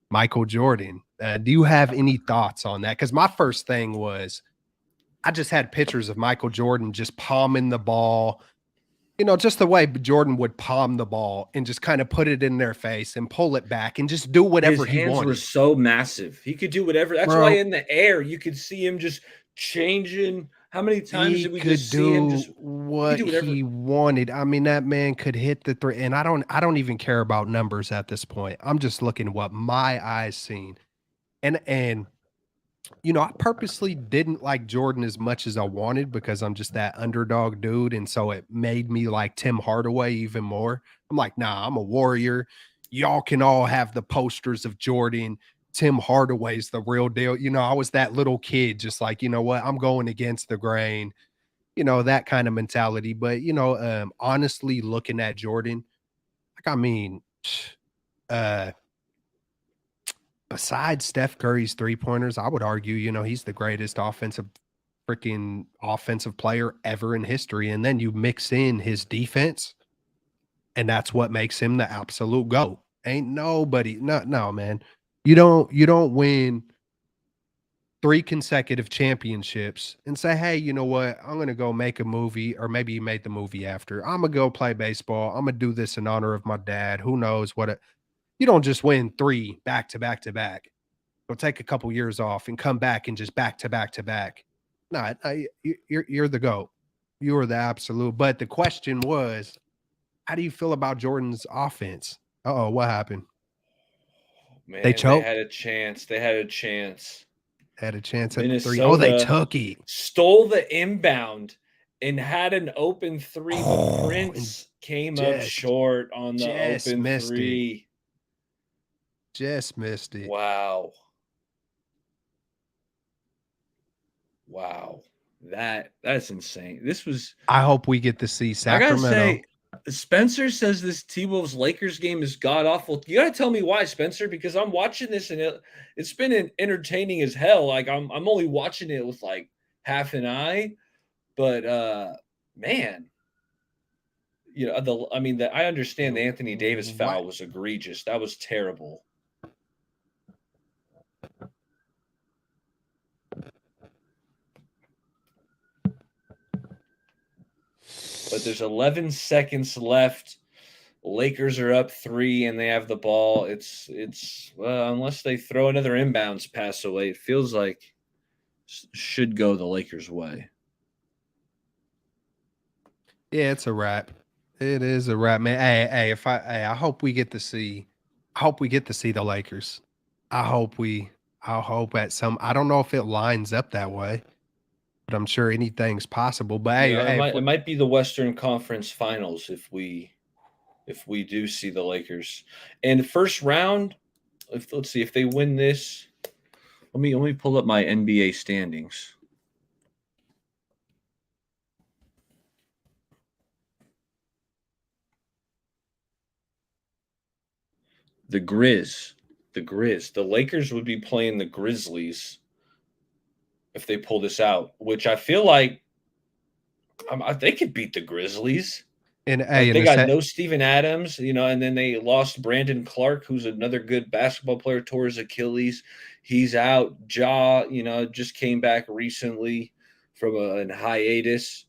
Michael Jordan. Do you have any thoughts on that? Because my first thing was I just had pictures of Michael Jordan just palming the ball, just the way Jordan would palm the ball and just kind of put it in their face and pull it back and just do his whatever he hands were wanted. so massive. He could do whatever. That's why Bro, in the air you could see him just changing How many times He did we could just see him do just he could what do whatever. he wanted. I mean, that man could hit the three, and I don't even care about numbers at this point. I'm just looking at what my eyes seen. And I purposely didn't like Jordan as much as I wanted because I'm just that underdog dude, and so it made me like Tim Hardaway even more. I'm like, nah, I'm a warrior. Y'all can all have the posters of Jordan. Tim Hardaway's the real deal. I was that little kid, just like, you know what, I'm going against the grain, that kind of mentality. But honestly, looking at Jordan, like, I mean, uh besides Steph Curry's three pointers, I would argue, he's the greatest freaking offensive player ever in history. And then you mix in his defense, and that's what makes him the absolute GOAT. Ain't nobody, no, man. You don't win three consecutive championships and say, hey, you know what? I'm gonna go make a movie, or maybe you made the movie after. I'm gonna go play baseball. I'm gonna do this in honor of my dad. Who knows what you don't just win three back to back to back. Go take a couple years off and come back and just back to back to back. No, you're the GOAT. You are the absolute. But the question was, how do you feel about Jordan's offense? Uh-oh, what happened? They Man, they had choked. a chance. They had a chance. Had a chance at the three. Oh, they Minnesota took it. stole the inbound and had an open three, but Oh, and Prince came up just short on the just open missed it. three. Just missed it. Wow. Wow. That's insane. This was I hope we get to see I gotta Sacramento. say, Spencer says this T-Wolves Lakers game is god awful. You gotta tell me why, Spencer, because I'm watching this and it's been entertaining as hell. Like I'm only watching it with like half an eye, but man, I understand the Anthony Davis What? foul was egregious. That was terrible. But there's 11 seconds left. Lakers are up 3 and they have the ball. It's unless they throw another inbounds pass away, it feels like should go the Lakers' way. Yeah, it's a wrap. It is a wrap, man. I hope we get to see. I hope we get to see the Lakers. I hope we. I hope at some. I don't know if it lines up that way, but I'm sure anything's possible. But It if might we, it might be the Western Conference Finals if we do see the Lakers. And the first round, let's see if they win this. Let me pull up my NBA standings. The Grizz. The Lakers would be playing the Grizzlies if they pull this out, which I feel like they could beat the Grizzlies. and Like in they a got set. no Steven Adams, and then they lost Brandon Clark, who's another good basketball player, tore his Achilles. He's out. Just came back recently from a hiatus.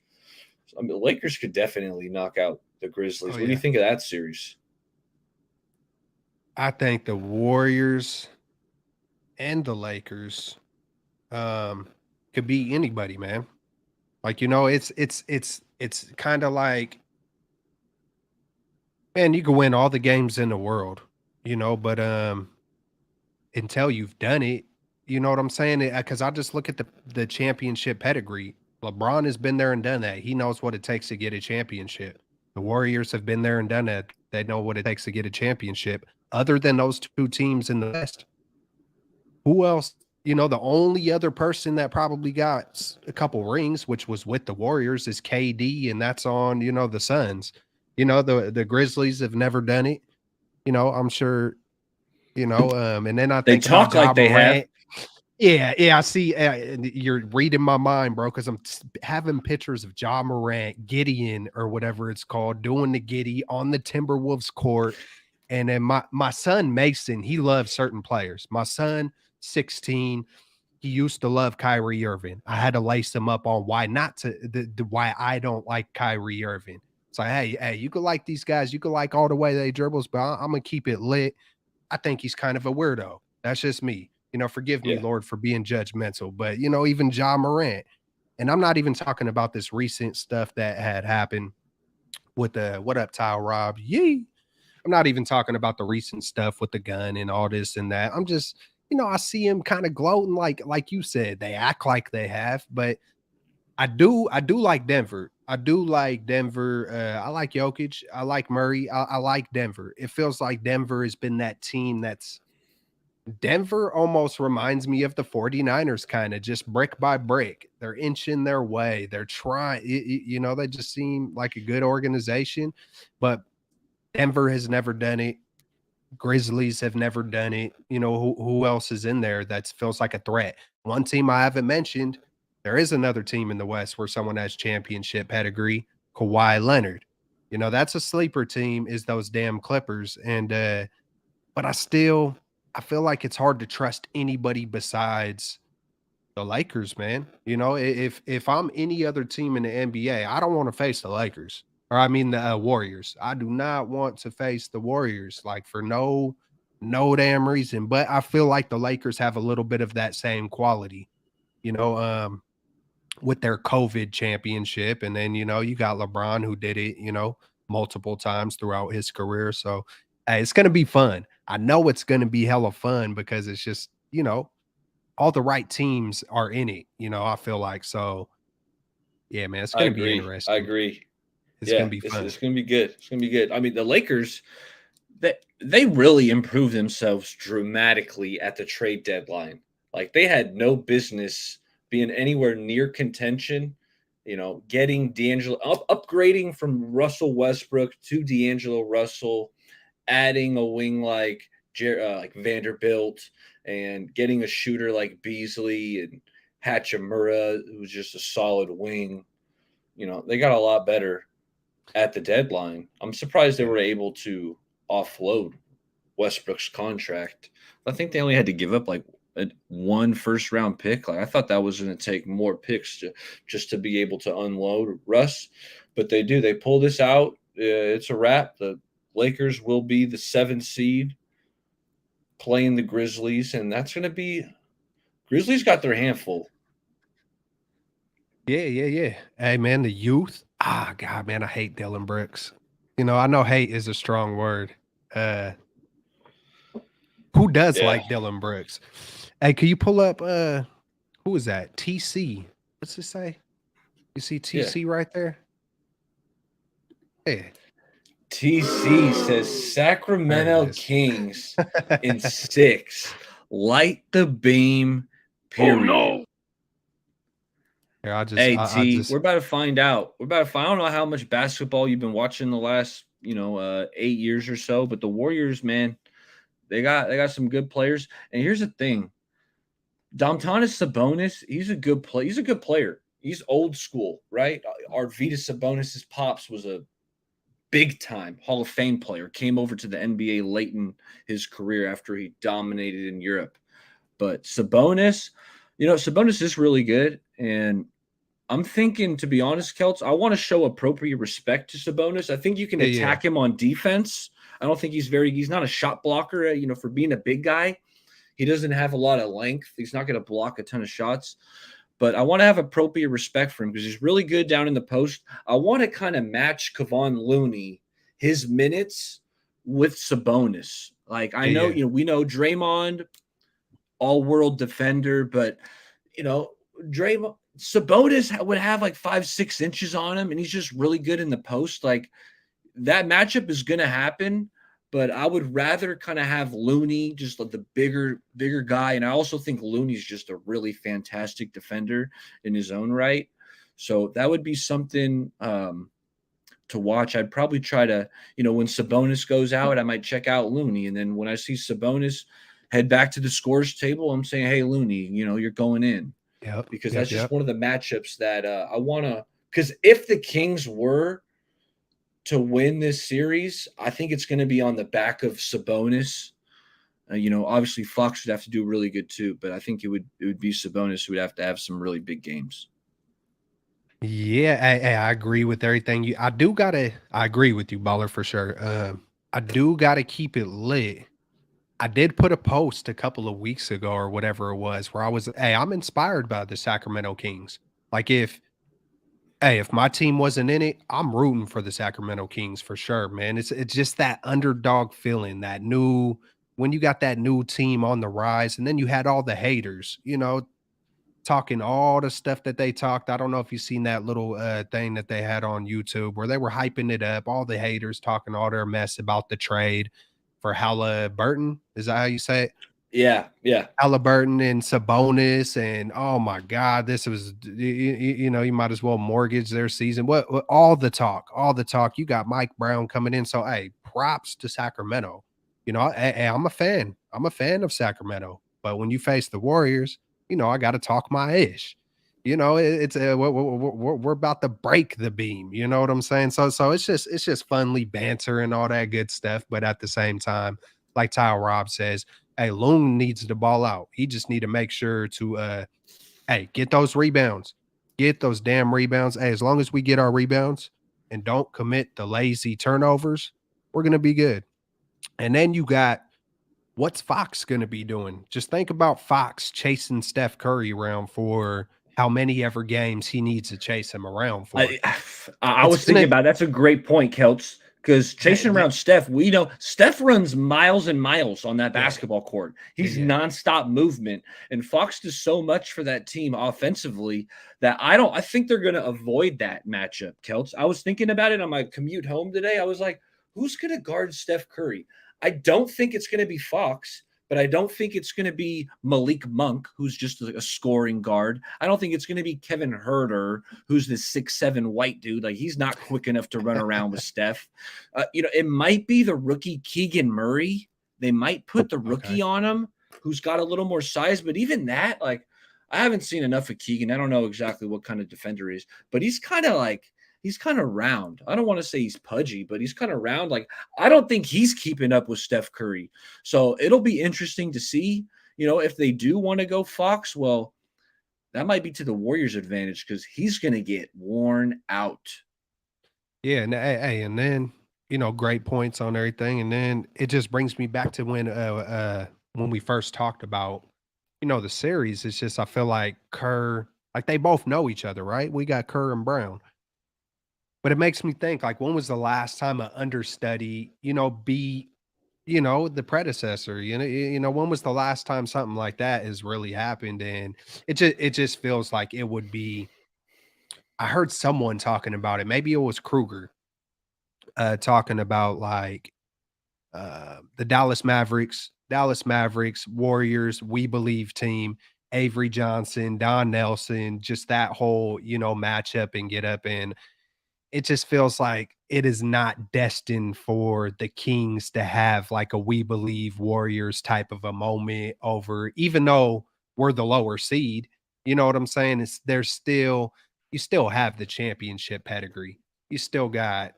The Lakers could definitely knock out the Grizzlies. Oh What do you yeah, think of that series? I think the Warriors and the Lakers um could beat anybody, man. Like, it's kind of like, man, you can win all the games in the world, but until you've done it, you know what I'm saying? Because I just look at the championship pedigree. LeBron has been there and done that. He knows what it takes to get a championship. The Warriors have been there and done that. They know what it takes to get a championship. Other than those two teams in the West, who else? The only other person that probably got a couple rings, which was with the Warriors, is KD, and that's on, the Suns. The Grizzlies have never done it. I'm sure, and then I They think about talk Ja like they have. Morant. Yeah, I see. You're reading my mind, bro, because I'm having pictures of Ja Morant, Gideon, or whatever it's called, doing the giddy on the Timberwolves court. And then my son Mason, he loves certain players. My son, 16, he used to love Kyrie Irving. I had to lace him up on why not to why I don't like Kyrie Irving. So hey, you could like these guys, you could like all the way they dribbles, but I'm gonna keep it lit. I think he's kind of a weirdo. That's just me. Forgive me, Yeah. Lord, for being judgmental. But even Ja Morant. And I'm not even talking about this recent stuff that had happened with the what up, Tile Rob? Yee. I'm not even talking about the recent stuff with the gun and all this and that. I'm just, I see him kind of gloating like you said, they act like they have, but I do like Denver. I do like Denver. I like Jokic. I like Murray. I like Denver. It feels like Denver has been that team that's Denver almost reminds me of the 49ers kind of just brick by brick. They're inching their way. They're trying, they just seem like a good organization, but Denver has never done it. Grizzlies have never done it. Who else is in there that feels like a threat? One team I haven't mentioned, there is another team in the West where someone has championship pedigree, Kawhi Leonard. That's a sleeper team is those damn Clippers. And but I feel like it's hard to trust anybody besides the Lakers, man. If I'm any other team in the NBA, I don't want to face the Lakers. Or I mean the Warriors. I do not want to face the Warriors like for no damn reason. But I feel like the Lakers have a little bit of that same quality, you know, um, with their COVID championship. And then, you got LeBron who did it, multiple times throughout his career. So hey, it's gonna be fun. I know it's gonna be hella fun because it's just, all the right teams are in it, I feel like. So yeah, man, it's I gonna be agree. I interesting. agree. It's gonna Yeah, be it's, fun. it's going to be good. It's going to be good. I mean, the Lakers, they really improved themselves dramatically at the trade deadline. Like they had no business being anywhere near contention. Getting upgrading from Russell Westbrook to D'Angelo Russell, adding a wing like Vanderbilt, and getting a shooter like Beasley and Hachimura, who's just a solid wing. They got a lot better at the deadline. I'm surprised they Yeah. were able to offload Westbrook's contract. I think they only had to give up like one first round pick. Like I thought that was going to take more picks just to be able to unload Russ, but they do. They pull this out. It's a wrap. The Lakers will be the 7th seed playing the Grizzlies, and that's going to be Grizzlies got their handful. Yeah, yeah, yeah. Hey man, the youth. Ah, God, man, I hate Dylan Brooks. I know hate is a strong word. Uh who does Yeah, like Dylan Brooks? Hey, can you pull up who is that? TC. What's it say? You see yeah. TC right there? Yeah, TC says there it Sacramento is. Kings in 6. Light the beam, period. Oh, no. Here, Hey, I T, just we're about to find out. We're about to find I don't know how much basketball you've been watching the last, 8 years or so, but the Warriors, man, they got some good players. And here's the thing. Domtanis Sabonis, he's a good play. He's a good player. He's old school, right? Arvydas Sabonis's pops was a big time Hall of Fame player, came over to the NBA late in his career after he dominated in Europe. But Sabonis, Sabonis is really good. And I'm thinking, to be honest, Kelts, I want to show appropriate respect to Sabonis. I think you can yeah, yeah. attack him on defense. I don't think he's not a shot blocker, for being a big guy. He doesn't have a lot of length. He's not going to block a ton of shots. But I want to have appropriate respect for him because he's really good down in the post. I want to kind of match Kevon Looney, his minutes with Sabonis. Like I Yeah, know, yeah. we know Draymond, all-world defender, but Draymond Sabonis would have like 5-6 inches on him, and he's just really good in the post. Like that matchup is going to happen, but I would rather kind of have Looney, just like the bigger guy. And I also think Looney's just a really fantastic defender in his own right. So that would be something to watch. I'd probably try to, when Sabonis goes out, I might check out Looney. And then when I see Sabonis head back to the scores table, I'm saying, hey, Looney, you're going in. Yep. Because that's Yep. just Yep. one of the matchups that I want to. Because if the Kings were to win this series, I think it's going to be on the back of Sabonis. Obviously Fox would have to do really good too, but I think it would be Sabonis who would have to have some really big games. Yeah, I agree with everything you. I agree with you, Baller, for sure. I do gotta keep it lit. I did put a post a couple of weeks ago or whatever it was where I was, hey, I'm inspired by the Sacramento Kings. Like if my team wasn't in it, I'm rooting for the Sacramento Kings for sure, man. It's just that underdog feeling, that new when you got that new team on the rise, and then you had all the haters, talking all the stuff that they talked. I don't know if you've seen that little thing that they had on YouTube where they were hyping it up, all the haters talking all their mess about the trade for Halliburton. Is that how you say it? Yeah, yeah. Halliburton and Sabonis, and oh my God, this was you might as well mortgage their season. What all the talk, all the talk. You got Mike Brown coming in, so hey, props to Sacramento. I'm a fan. I'm a fan of Sacramento, but when you face the Warriors, I got to talk my ish. It's we're about to break the beam. You know what I'm saying? So it's just funly banter and all that good stuff, but at the same time, like Kyle Robb says, hey, Loon needs the ball out. He just need to make sure to hey, get those rebounds. Get those damn rebounds. Hey, as long as we get our rebounds and don't commit the lazy turnovers, we're gonna be good. And then you got what's Fox gonna be doing? Just think about Fox chasing Steph Curry around for how many ever games he needs to chase him around for. I I It's was thinking gonna about that's a great point, Kelts. Because chasing that, around Steph, we know Steph runs miles and miles on that yeah, basketball court. He's yeah. nonstop movement, and Fox does so much for that team offensively that I think they're going to avoid that matchup. Kelts. I was thinking about it on my commute home today. I was like, who's going to guard Steph Curry? I don't think it's going to be Fox. But I don't think it's going to be Malik Monk, who's just a scoring guard. I don't think it's going to be Kevin Herter, who's this 6'7" white dude. Like, he's not quick enough to run around with Steph. It might be the rookie Keegan Murray. They might put the Okay. rookie on him, who's got a little more size. But even that, like, I haven't seen enough of Keegan. I don't know exactly what kind of defender he is, but he's kind of round. I don't want to say he's pudgy, but he's kind of round. Like, I don't think he's keeping up with Steph Curry. So it'll be interesting to see, if they do want to go Fox, well, that might be to the Warriors' advantage because he's going to get worn out. Yeah, and and then great points on everything, and then it just brings me back to when we first talked about the series. It's just I feel like Kerr, like they both know each other, right? We got Kerr and Brown, but it makes me think like when was the last time an understudy beat the predecessor? When was the last time something like that has really happened? And it just feels like it would be. I heard someone talking about it. Maybe it was Kruger talking about like the Dallas Mavericks, Warriors, We Believe team, Avery Johnson, Don Nelson, just that whole, matchup and get up. And it just feels like it is not destined for the Kings to have like a We Believe Warriors type of a moment over, even though we're the lower seed. You know what I'm saying? You still have the championship pedigree. You still got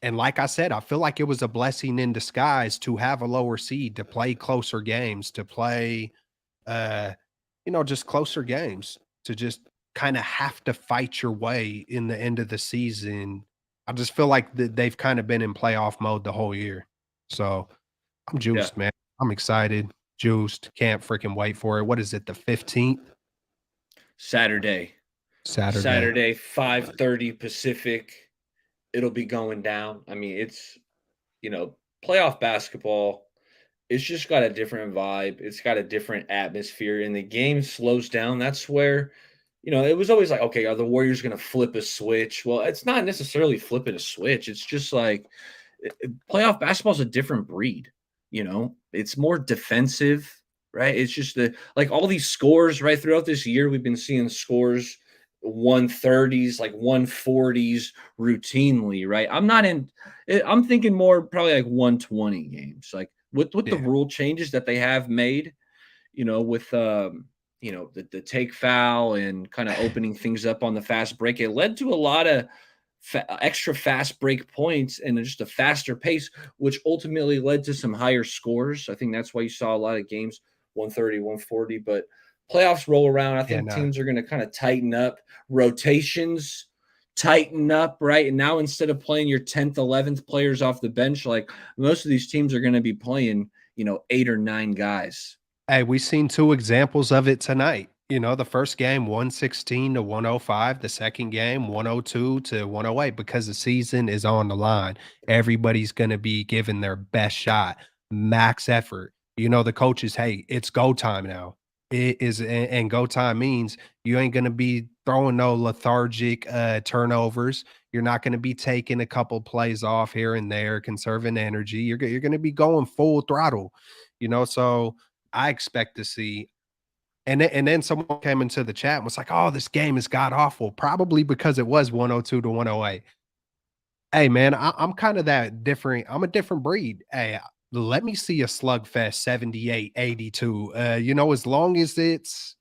and like I said, I feel like it was a blessing in disguise to have a lower seed, to play closer games, to play, uh, just closer games, to just kind of have to fight your way in the end of the season. I just feel like they've kind of been in playoff mode the whole year. So I'm Yeah. juiced, man. I'm excited, juiced. Can't freaking wait for it. What is it? The 15th Saturday, Saturday. 5:30 Pacific. It'll be going down. I mean, it's, playoff basketball. It's just got a different vibe. It's got a different atmosphere, and the game slows down. That's where, it was always like, okay, are the Warriors going to flip a switch? Well, it's not necessarily flipping a switch. It's just like playoff basketball is a different breed. It's more defensive, right? It's just like all these scores, right? Throughout this year, we've been seeing scores 130s, like 140s routinely, right? I'm thinking more probably like 120 games. Like with the Yeah. rule changes that they have made, with the take foul and kind of opening things up on the fast break, it led to a lot of extra fast break points and just a faster pace, which ultimately led to some higher scores. I think that's why you saw a lot of games 130, 140. But playoffs roll around. I Yeah. think No. teams are going to kind of tighten up, rotations tighten up, right? And now instead of playing your 10th, 11th players off the bench, like most of these teams are going to be playing, 8 or 9 guys. Hey, we seen two examples of it tonight. The first game 116 to 105, the second game 102 to 108 because the season is on the line. Everybody's going to be giving their best shot, max effort. The coaches, hey, it's go time now. It is, and go time means you ain't going to be throwing no lethargic turnovers. You're not going to be taking a couple plays off here and there, conserving energy. You're going to be going full throttle. So I expect to see, and then someone came into the chat and was like, "Oh, this game is god awful," probably because it was 102 to 108. Hey, man, I'm kind of that different. I'm a different breed. Hey, let me see a slugfest 78-82. As long as it's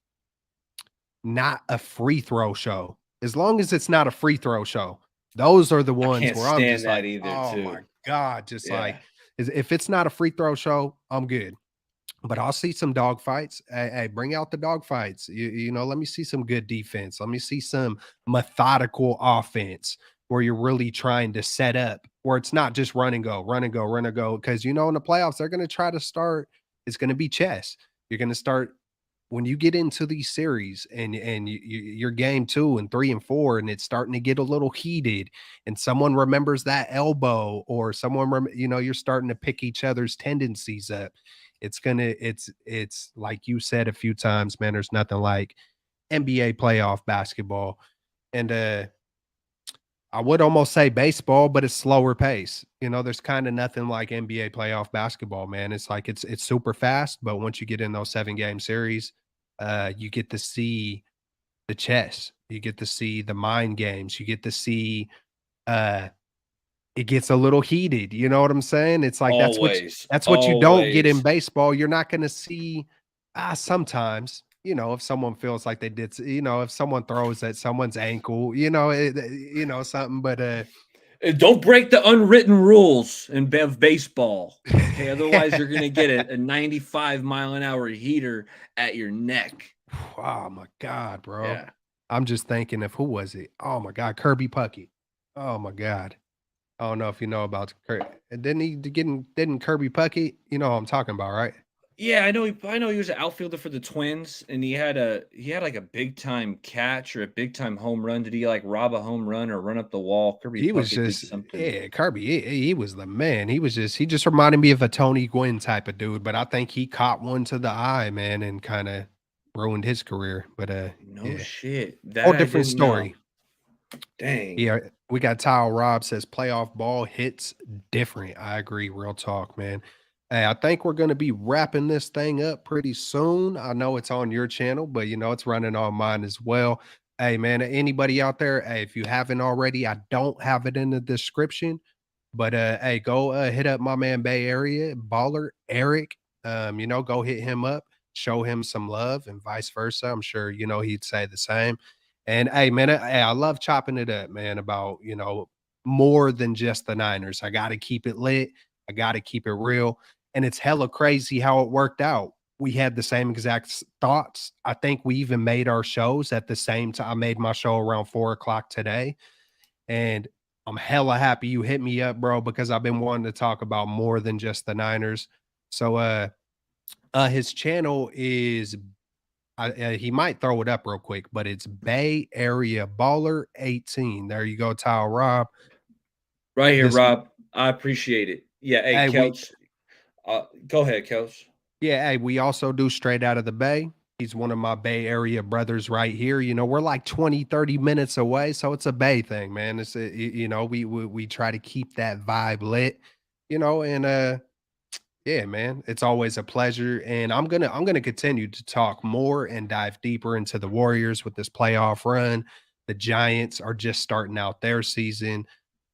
not a free throw show, as long as it's not a free throw show, those are the I ones can't where I'm stand just that like, either, oh my too. God, just like, Yeah. if it's not a free throw show, I'm good. But I'll see some dog fights. Hey, bring out the dog fights. Let me see some good defense. Let me see some methodical offense where you're really trying to set up, where it's not just run and go, run and go, run and go. Because in the playoffs, they're going to try to start. It's going to be chess. You're going to start when you get into these series, and you're game 2 and 3 and 4, and it's starting to get a little heated, and someone remembers that elbow, or you're starting to pick each other's tendencies up. It's like you said a few times, man, there's nothing like NBA playoff basketball. And I would almost say baseball, but it's slower pace. There's kind of nothing like NBA playoff basketball, man. It's like it's super fast, but once you get in those 7-game series, you get to see the chess. You get to see the mind games. You get to see uh it gets a little heated, you know what I'm saying? It's like Always, that's what you don't get in always. baseball. You're not gonna see sometimes, if someone feels like they did, if someone throws at someone's ankle, something, but Don't break the unwritten rules in of baseball, okay? Otherwise, you're gonna get a 95-mile-an-hour heater at your neck. oh my God, bro. Yeah. I'm just thinking of who was it? Oh my God, Kirby Puckett. Oh my God. I don't know if you know about didn't he didn't Kirby Puckett? You know what I'm talking about, right? Yeah, I know he was an outfielder for the Twins, and he had, like, a big time catch or a big time home run. Did he, like, rob a home run or run up the wall? Kirby He was Puckett did just something. yeah, Kirby, he was the man. He just reminded me of a Tony Gwynn type of dude, but I think he caught one to the eye, man, and kinda ruined his career. But No yeah. shit. Whole That I different didn't know. story. Dang. Yeah, we got Tile Rob says playoff ball hits different. I agree. Real talk, man. Hey, I think we're going to be wrapping this thing up pretty soon. I know it's on your channel, but it's running on mine as well. Hey, man, anybody out there, hey, if you haven't already, I don't have it in the description, but hey, go hit up my man Bay Area baller Eric. Go hit him up, show him some love, and vice versa. I'm sure he'd say the same. And hey, man, I love chopping it up, man, about more than just the Niners. I got to keep it lit. I got to keep it real. And it's hella crazy how it worked out. We had the same exact thoughts. I think we even made our shows at the same time. I made my show around 4 o'clock today. And I'm hella happy you hit me up, bro, because I've been wanting to talk about more than just the Niners. So his channel is he might throw it up real quick, but it's Bay Area Baller 18. There you go, Tile Rob. Right here, This Rob. I appreciate it. Yeah, hey, hey, we Kelch. Go ahead, Kelch. yeah, hey, we also do Straight Out of the Bay. He's one of my Bay Area brothers right here. We're like 20, 30 minutes away. So it's a Bay thing, man. We try to keep that vibe lit, and yeah, man, it's always a pleasure, and I'm gonna continue to talk more and dive deeper into the Warriors with this playoff run. The Giants are just starting out their season.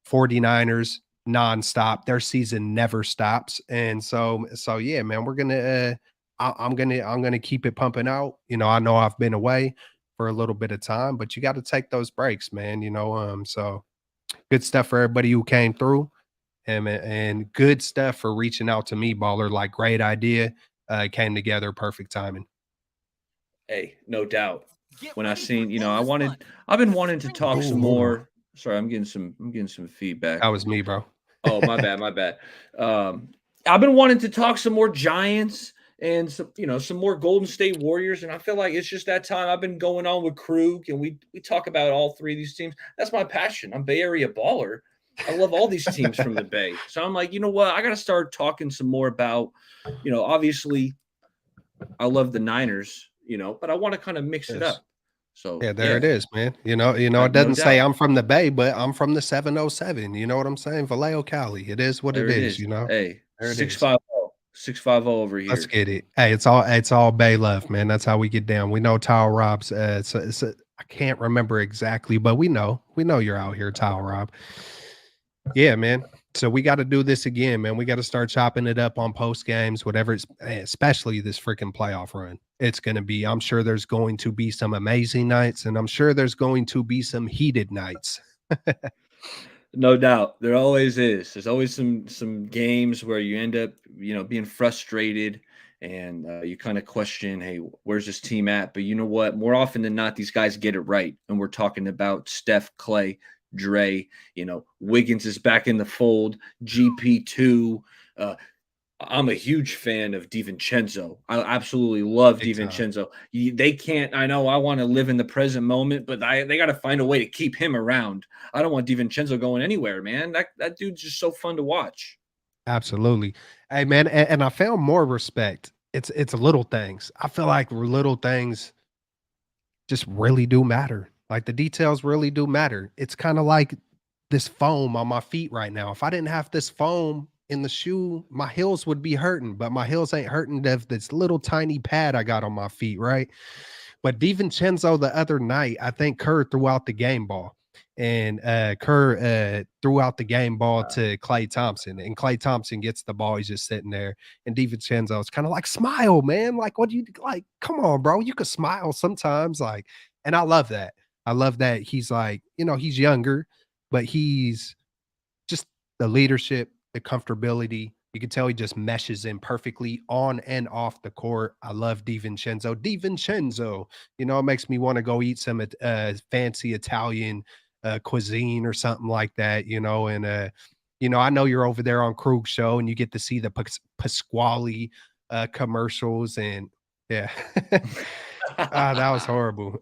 49ers nonstop. Their season never stops, and so yeah, man, we're gonna. I'm gonna keep it pumping out. I know I've been away for a little bit of time, but you got to take those breaks, man. So good stuff for everybody who came through. And good stuff for reaching out to me, baller. Like, great idea. Came together, perfect timing. Hey, no doubt. When I seen, I've been wanting to talk some Ooh, more. Sorry, I'm getting some that feedback. was me, bro. Oh, my bad, my bad. Um, I've been wanting to talk some more Giants and some more Golden State Warriors. And I feel like it's just that time. I've been going on with Krug, and we talk about all three of these teams. That's my passion. I'm Bay Area baller. I love all these teams from the Bay. So I'm like, you know what? I got to start talking some more about, obviously I love the Niners, but I want to kind of mix it Yes. up. So Yeah, there yeah, it is, man. It no doesn't say doubt. I'm from the Bay, but I'm from the 707. You know what I'm saying? Vallejo, Cali. It is what There it it is, is. you know? Hey, There it six is. five zero, 650 over Let's here. get it. Hey, it's all Bay love, man. That's how we get down. We know Tile Rob's I can't remember exactly, but we know you're out here, Tile Rob. Yeah, man. So we got to do this again, man. We got to start chopping it up on post games, whatever it's especially this freaking playoff run. It's going to be, I'm sure there's going to be some amazing nights, and I'm sure there's going to be some heated nights. No doubt. There always is. There's always some games where you end up, being frustrated, and you kind of question, hey, where's this team at? But you know what? More often than not, these guys get it right. And we're talking about Steph, Clay, Dre, Wiggins is back in the fold, GP2. Uh, I'm a huge fan of DiVincenzo. I absolutely love Big time. DiVincenzo. They can't. I know I want to live in the present moment, but they got to find a way to keep him around. I don't want DiVincenzo going anywhere, man. That dude's just so fun to watch. Absolutely. Hey, man, and I found more respect. It's little things. I feel like little things just really do matter. Like the details really do matter. It's kind of like this foam on my feet right now. If I didn't have this foam in the shoe, my heels would be hurting, but my heels ain't hurting of this little tiny pad I got on my feet, right? But DiVincenzo the other night, I think Kerr threw out the game ball. And Kerr threw out the game ball to Clay Thompson, and Clay Thompson gets the ball. He's just sitting there, and DiVincenzo is kind of like, "Smile, man! Like, what do you like? Come on, bro! You could smile sometimes." Like, and I love that. I love that he's like, he's younger, but he's just the leadership, the comfortability. You can tell he just meshes in perfectly on and off the court. I love DiVincenzo. DiVincenzo, it makes me want to go eat some fancy Italian cuisine or something like that, and I know you're over there on Krug show and you get to see the Pasquale commercials and yeah. That was horrible.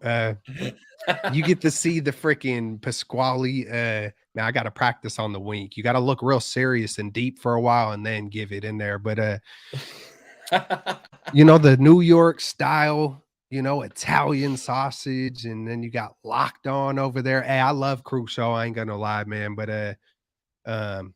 You get to see the freaking Pasquale. Man, I got to practice on the wink. You got to look real serious and deep for a while and then give it in there. But the New York style, Italian sausage, and then you got locked on over there. Hey, I love Crusoe. I ain't gonna lie, man. But um,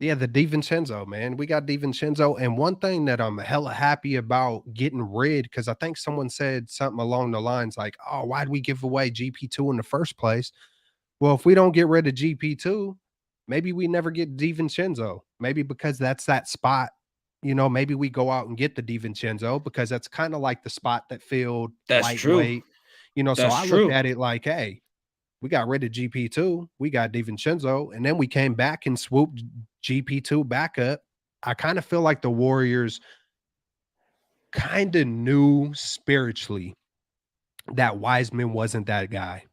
yeah, the DiVincenzo, man. We got DiVincenzo. And one thing that I'm hella happy about getting rid, because I think someone said something along the lines like, oh, why'd we give away GP2 in the first place? Well, if we don't get rid of GP2, maybe we never get DiVincenzo. Maybe because that's that spot. Maybe we go out and get the DiVincenzo because that's kind of like the spot that filled That's true. lightweight. So That's I look true. at it like, hey, we got rid of GP2, we got DiVincenzo, and then we came back and swooped GP2 back up. I kind of feel like the Warriors kind of knew spiritually that Wiseman wasn't that guy.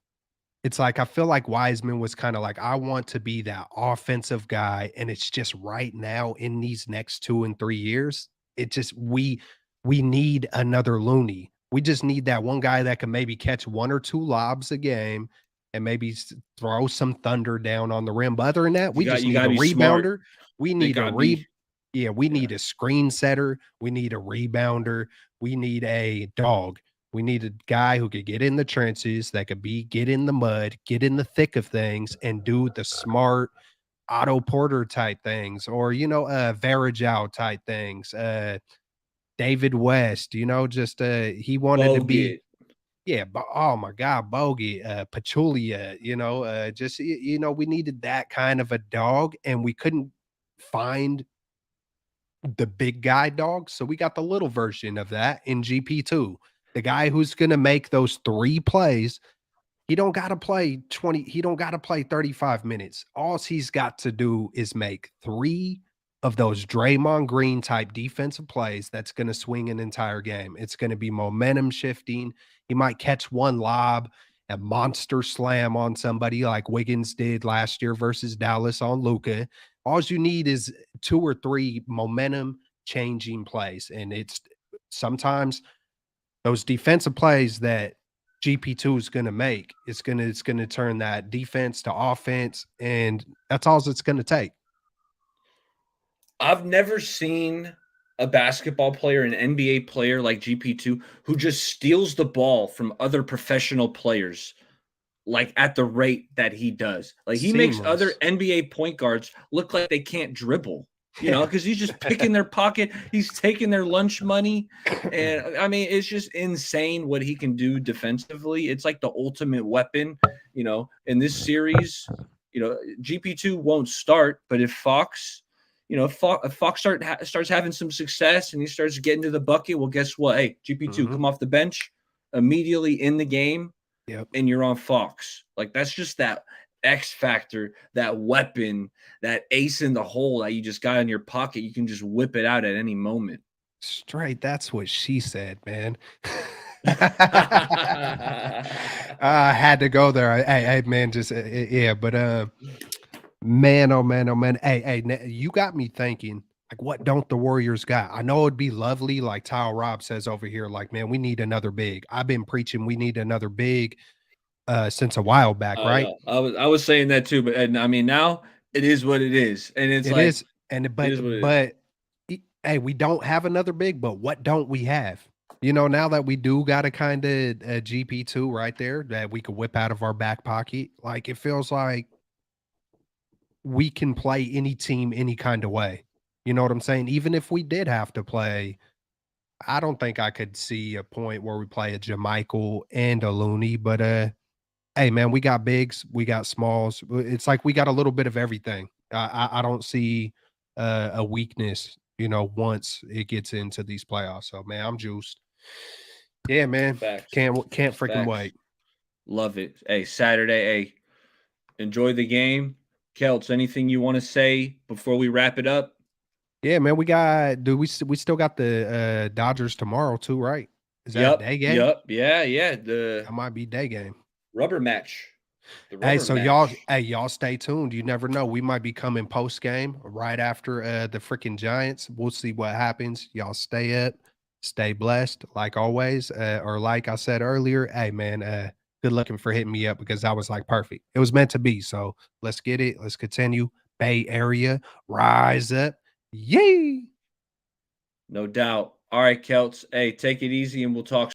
It's like I feel like Wiseman was kind of like, I want to be that offensive guy. And it's just right now in these next 2 and 3 years, it just we need another Looney. We just need that one guy that can maybe catch 1 or 2 lobs a game and maybe throw some thunder down on the rim. But other than that, we just You got need to a be smart. rebounder. We They need a got to be. yeah, we Yeah. need a screen setter. We need a rebounder. We need a dog. We need a guy who could get in the trenches, that could get in the mud, get in the thick of things, and do the smart Otto Porter type things, or Varejao type things. David West, just he wanted to be, Bogut. yeah, but oh my God, Bogey, Pachulia, just we needed that kind of a dog, and we couldn't find the big guy dog. So we got the little version of that in GP2. The guy who's going to make those 3 plays. He don't got to play 20, he don't got to play 35 minutes. All he's got to do is make 3 of those Draymond Green type defensive plays that's going to swing an entire game. It's going to be momentum shifting. He might catch one lob, a monster slam on somebody like Wiggins did last year versus Dallas on Luka. All you need is 2 or 3 momentum changing plays, and it's sometimes those defensive plays that GP2 is going to make, it's going to turn that defense to offense, and that's all it's going to take. I've never seen a basketball player, an NBA player like GP2, who just steals the ball from other professional players like at the rate that he does. Like he makes other Seamless. NBA point guards look like they can't dribble, Yeah. because he's just picking their pocket, he's taking their lunch money. And I mean, it's just insane what he can do defensively. It's like the ultimate weapon, in this series. GP2 won't start, but if Fox, if Fox starts having some success and he starts getting to the bucket, well, guess what? Hey, GP2, Mhm. come off the bench immediately in the game, Yep. and you're on Fox. Like that's just that X factor, that weapon, that ace in the hole that you just got in your pocket. You can just whip it out at any moment. Straight, that's what she said, man. I had to go there. Hey, man, just yeah, but man, oh man, oh man. Hey, you got me thinking. Like, what don't the Warriors got? I know it'd be lovely, like Tile Rob says over here. Like, man, we need another big. I've been preaching we need another big since a while back, I right? know. I was saying that too, but and I mean now it is what it is, and it's It like is, and it is what it is. hey, we don't have another big, but what don't we have? You know, now that we do got a kind of GP2 right there that we could whip out of our back pocket, like it feels like we can play any team any kind of way. You know what I'm saying? Even if we did have to play, I don't think I could see a point where we play a Jamichael and a Looney, but hey man, we got bigs, we got smalls. It's like we got a little bit of everything. I don't see a weakness, once it gets into these playoffs. So man, I'm juiced. Yeah, man. Facts, Can't freaking facts. wait. Love it. Hey, Saturday. Hey, enjoy the game. Celts, anything you want to say before we wrap it up? Yeah, man. We still got the Dodgers tomorrow too, right? Is that a Yep, day game? yep, yeah. The That might be day game. rubber match. The Hey, rubber so match. y'all stay tuned. You never know. We might be coming post game right after the freaking Giants. We'll see what happens. Y'all stay up, stay blessed, like always. Or like I said earlier, hey man, good looking for hitting me up because I was like perfect. It was meant to be. So let's get it. Let's continue. Bay Area, rise up. Yay! No doubt. All right, Celts. Hey, take it easy and we'll talk